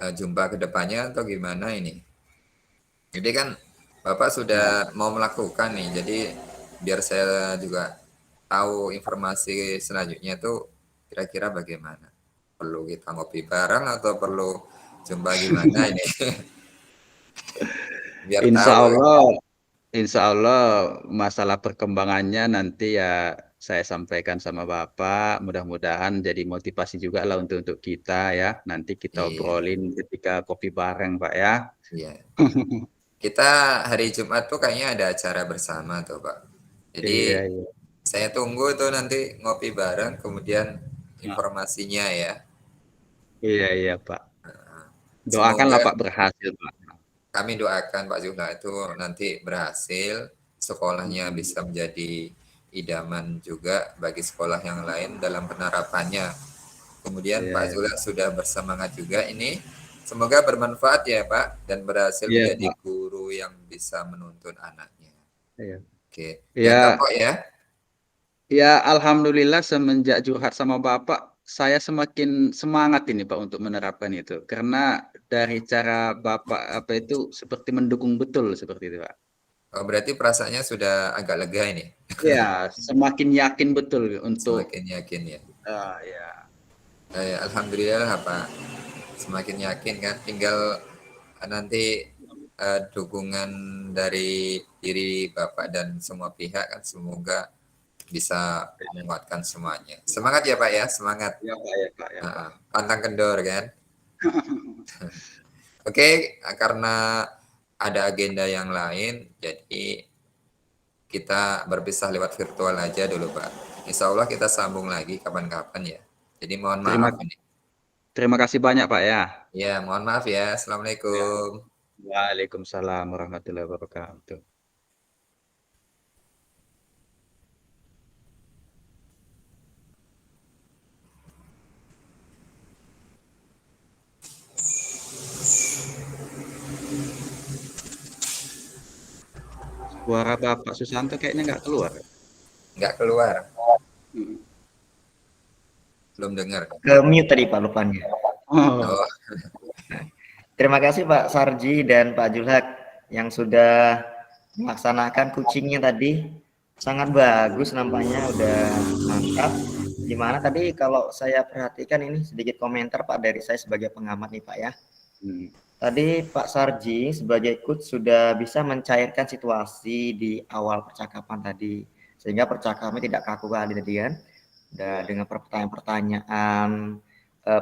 A: jumpa ke depannya atau gimana ini? Jadi kan Bapak sudah mau melakukan nih, jadi biar saya juga tahu informasi selanjutnya tuh kira-kira bagaimana? Perlu kita ngopi bareng atau perlu jumpa gimana ini? Biar
C: Insya
A: tahu.
C: Allah, Insya Allah masalah perkembangannya nanti ya saya sampaikan sama Bapak. Mudah-mudahan jadi motivasi juga lah untuk kita ya. Nanti kita
A: Iya,
C: obrolin ketika kopi bareng, Pak ya.
A: iya. Kita hari Jumat tuh kayaknya ada acara bersama tuh, Pak.
C: Iya,
A: Jadi
C: iya.
A: saya tunggu tuh nanti ngopi bareng, kemudian
C: Nah,
A: informasinya ya.
C: iya, iya, Pak. Doakanlah
A: Semoga
C: Pak berhasil, Pak.
A: kami doakan Pak Zuhla itu nanti berhasil, sekolahnya bisa menjadi idaman juga bagi sekolah yang lain dalam penerapannya. Kemudian
C: Iya,
A: Pak
C: iya.
A: Zuhla sudah bersemangat juga ini. Semoga bermanfaat ya Pak dan berhasil
C: Iya,
A: menjadi
C: Pak.
A: guru yang bisa menuntun anaknya.
C: Iya.
A: Oke, jangan
C: Ya,
A: kapok ya.
C: ya alhamdulillah semenjak curhat sama Bapak, saya semakin semangat ini Pak untuk menerapkan itu. Karena dari cara Bapak apa itu seperti mendukung betul seperti itu Pak.
A: Oh, berarti perasaannya sudah agak lega ini.
C: Ya, semakin yakin betul untuk
A: Semakin yakin ya.
C: ya.
A: Alhamdulillah lah Pak. Semakin yakin kan. Tinggal nanti dukungan dari diri Bapak dan semua pihak kan semoga bisa menguatkan semuanya. Semangat ya Pak ya, semangat.
C: Ya Pak, ya Pak, ya Pak.
A: Pantang kendor kan. Oke, karena ada agenda yang lain, jadi kita berpisah lewat virtual aja dulu Pak. Insya Allah kita sambung lagi kapan-kapan ya. Jadi mohon
C: Terima
A: maaf ini.
C: terima kasih banyak Pak ya.
A: Ya, mohon maaf ya.
C: Ya.
A: Assalamualaikum.
C: Waalaikumsalam warahmatullahi wabarakatuh. Suara Bapak Susanto kayaknya nggak keluar.
A: Nggak keluar.
C: Hmm.
A: Belum dengar.
B: Ke mute tadi Pak lupanya.
C: Oh,
A: Oh,
B: Terima kasih Pak Sarji dan Pak Julhak yang sudah melaksanakan coachingnya tadi. Sangat bagus nampaknya, udah mantap. Gimana tadi kalau saya perhatikan ini sedikit komentar Pak dari saya sebagai pengamat nih Pak ya. Tadi Pak Sarji sebagai coach sudah bisa mencairkan situasi di awal percakapan tadi. Sehingga percakapannya tidak kaku kali tadi kan. Dan dengan pertanyaan-pertanyaan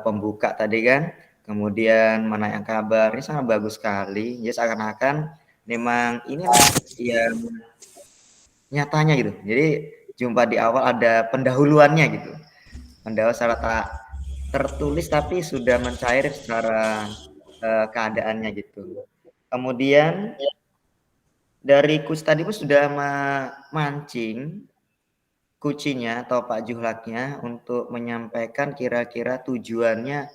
B: pembuka tadi kan. Kemudian mana yang kabar, ini sangat bagus sekali. Jadi seakan-akan memang inilah yang nyatanya gitu. Jadi jumpa di awal ada pendahuluannya gitu. Pendahuluan secara tak tertulis tapi sudah mencair secara keadaannya gitu. Kemudian dari coach tadi pun sudah memancing Kucinya atau Pak Juhlaknya untuk menyampaikan kira-kira tujuannya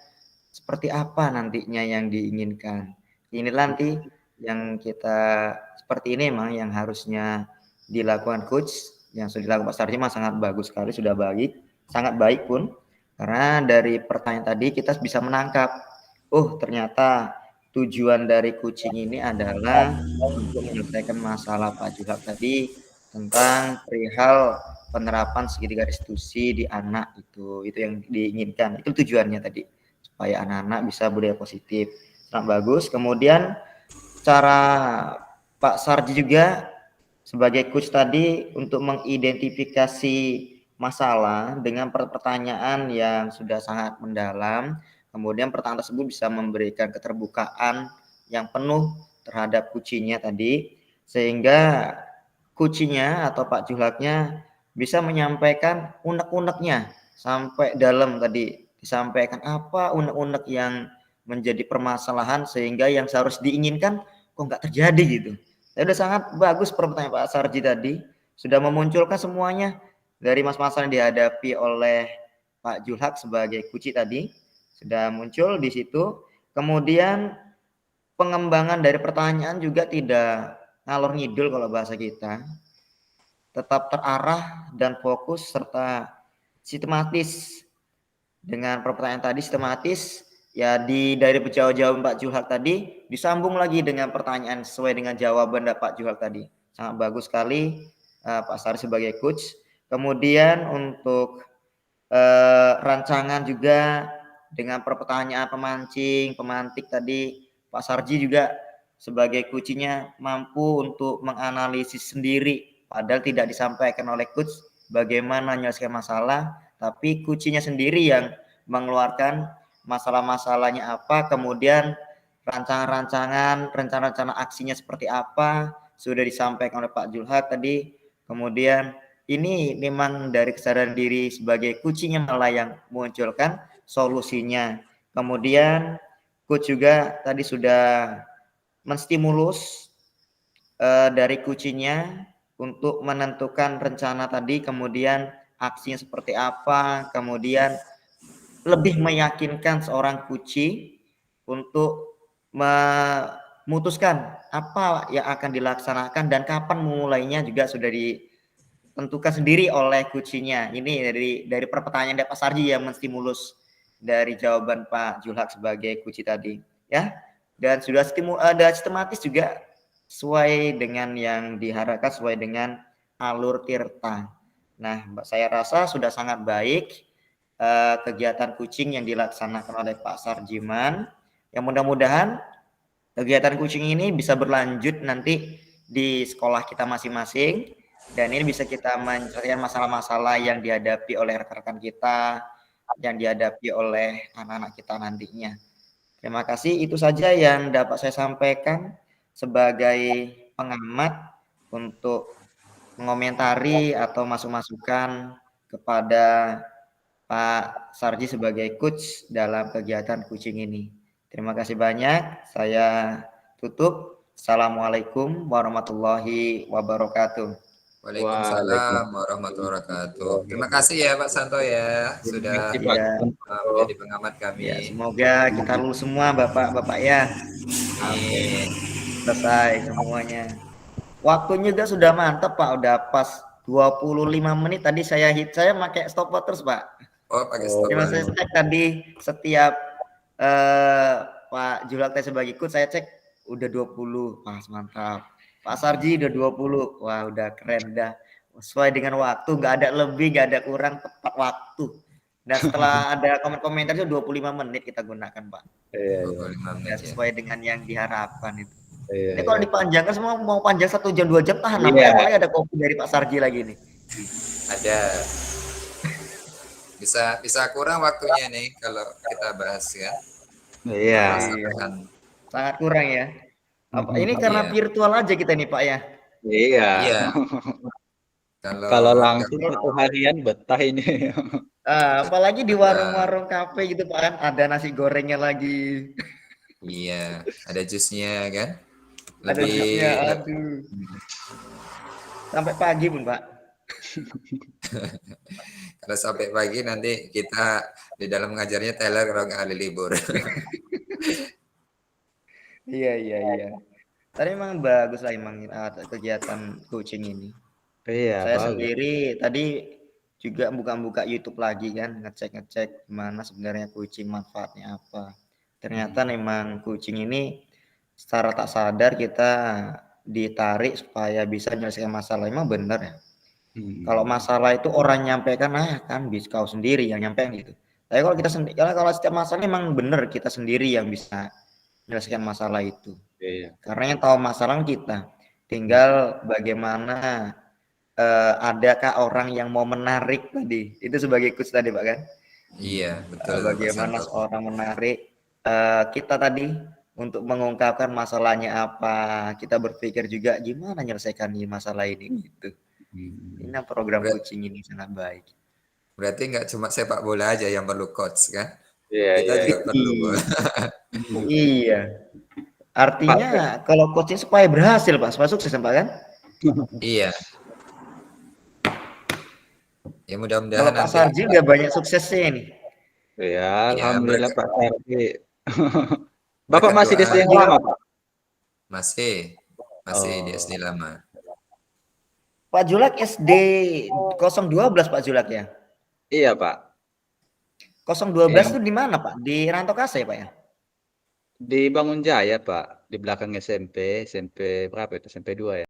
B: seperti apa nantinya yang diinginkan. Inilah nanti yang kita seperti ini memang yang harusnya dilakukan coach, yang sudah dilakukan Pak Sarji sangat bagus sekali, sudah baik, sangat baik pun. Karena dari pertanyaan tadi kita bisa menangkap, oh ternyata tujuan dari coaching ini adalah untuk menyelesaikan masalah Pak Juhlak tadi tentang perihal penerapan segitiga restitusi di anak itu yang diinginkan, itu tujuannya tadi supaya anak-anak bisa budaya positif. Sangat bagus. Kemudian cara Pak Sarji juga sebagai coach tadi untuk mengidentifikasi masalah dengan pertanyaan yang sudah sangat mendalam. Kemudian pertanyaan tersebut bisa memberikan keterbukaan yang penuh terhadap kucinya tadi, sehingga kucinya atau Pak Juhlaknya bisa menyampaikan unek-uneknya sampai dalam tadi, disampaikan apa unek-unek yang menjadi permasalahan sehingga yang seharusnya diinginkan kok nggak terjadi gitu. Sudah sangat bagus pertanyaan Pak Sarji tadi, sudah memunculkan semuanya dari masalah yang dihadapi oleh Pak Julhak sebagai kuci tadi, sudah muncul di situ. Kemudian pengembangan dari pertanyaan juga tidak ngalor ngidul kalau bahasa kita, tetap terarah dan fokus serta sistematis. Dengan pertanyaan tadi sistematis, ya dari jawaban Pak Julhak tadi disambung lagi dengan pertanyaan sesuai dengan jawaban Pak Julhak tadi. Sangat bagus sekali Pak Sari sebagai coach. Kemudian untuk rancangan juga dengan pertanyaan pemancing, pemantik tadi, Pak Sarji juga sebagai coachnya mampu untuk menganalisis sendiri, padahal tidak disampaikan oleh coach bagaimana menyelesaikan masalah, tapi coachnya sendiri yang mengeluarkan masalah-masalahnya apa, kemudian rancangan-rancangan, rencana-rencana aksinya seperti apa, sudah disampaikan oleh Pak Julhak tadi. Kemudian ini memang dari kesadaran diri sebagai coachnya malah yang munculkan solusinya. Kemudian coach juga tadi sudah menstimulus dari coachnya untuk menentukan rencana tadi, kemudian aksinya seperti apa, kemudian lebih meyakinkan seorang coach untuk memutuskan apa yang akan dilaksanakan dan kapan memulainya juga sudah ditentukan sendiri oleh coachnya. Ini dari pertanyaan dari Pak Sarji yang menstimulus dari jawaban Pak Julhak sebagai coach tadi, ya. Dan sudah ada sistematis juga sesuai dengan yang diharapkan, sesuai dengan alur Tirta. Nah, saya rasa sudah sangat baik kegiatan coaching yang dilaksanakan oleh Pak Sarjiman. Yang mudah-mudahan kegiatan coaching ini bisa berlanjut nanti di sekolah kita masing-masing, dan ini bisa kita menyelesaikan masalah-masalah yang dihadapi oleh rekan-rekan kita, yang dihadapi oleh anak-anak kita nantinya. Terima kasih, itu saja yang dapat saya sampaikan sebagai pengamat untuk mengomentari atau masukan kepada Pak Sarji sebagai coach dalam kegiatan coaching ini. Terima kasih banyak, saya tutup. Assalamualaikum warahmatullahi wabarakatuh.
A: Waalaikumsalam warahmatullahi wabarakatuh. Terima kasih ya Pak Santo ya sudah menjadi pengamat kami.
B: Ya, semoga kita lulus semua Bapak-bapak ya.
A: Amin.
B: Selesai semuanya. Waktunya juga sudah mantap Pak, udah pas 25 menit tadi saya pakai stopwatch terus Pak.
A: Oh, pakai stopwatch.
B: Saya cek tadi setiap Pak Julak sebagai ikut saya cek udah 20. Pas mantap. Pak Sarji udah 20. Wah, udah keren dah. Sesuai dengan waktu, nggak ada lebih, nggak ada kurang, tepat waktu. Dan setelah ada komentar itu 25 menit kita gunakan, Pak.
A: Iya, 25 menit.
B: Sesuai dengan yang diharapkan itu. Ini kalau dipanjangkan semua mau panjang 1 jam 2 jam tahan apa? Apalagi ada kopi dari Pak Sarji lagi nih.
A: Ada. Bisa kurang waktunya nih kalau kita bahas ya.
B: Iya. Sangat kurang ya. Ini karena virtual aja kita nih Pak ya.
C: Iya. Kalau langsung satu harian betah ini.
B: Apalagi di warung-warung kafe gitu Pak kan, ada nasi gorengnya lagi.
A: Iya, ada jusnya kan.
B: Ada jusnya, aduh. Sampai pagi pun Pak.
A: Kalau sampai pagi nanti kita di dalam mengajarnya teler kalau nggak ada libur.
B: Iya, iya, iya. Tapi emang bagus lah emang kegiatan coaching ini.
C: Iya,
B: Saya
C: bagus.
B: sendiri tadi juga buka-buka YouTube lagi kan, ngecek-ngecek gimana sebenarnya coaching manfaatnya apa. Ternyata memang coaching ini secara tak sadar kita ditarik supaya bisa menyelesaikan masalah. Emang benar ya. Kalau masalah itu orang nyampaikan, kan bisa kau sendiri yang nyampein gitu. Tapi kalau kita sendiri, kalau setiap masalah memang benar kita sendiri yang bisa menyelesaikan masalah itu.
C: Iya.
B: Karena yang tahu masalah kita. Tinggal bagaimana adakah orang yang mau menarik tadi. Itu sebagai coach tadi, Pak kan?
A: Iya, betul Bapak
B: Bagaimana
A: Santo.
B: seorang menarik kita tadi untuk mengungkapkan masalahnya apa. Kita berpikir juga gimana menyelesaikan masalah ini gitu. Ini program coaching ini sangat baik.
A: Berarti nggak cuma sepak bola aja yang perlu coach kan?
C: Iya,
A: Kita
C: iya.
A: juga perlu.
B: Iya. Artinya kalau coaching supaya berhasil Pak, supaya sukses Pak kan?
A: Iya. Ya
B: Kalau
A: mudah-mudahan
B: Pak
A: nanti
B: Sarji udah banyak suksesnya nih.
C: Iya,
A: ya
C: alhamdulillah
A: berkat,
C: Pak Sardi. Bapak
A: berkat
C: masih di
A: doa
C: SD yang lama, Pak?
A: masih di
C: Oh,
A: SD lama.
B: Pak Julak SD 012 Pak Julak ya?
C: iya, Pak.
B: 012
C: Yang
B: itu di mana Pak? Di Rantau Kasa ya Pak ya?
C: di Bangun Jaya, Pak. Di belakang SMP berapa itu? SMP 2 ya?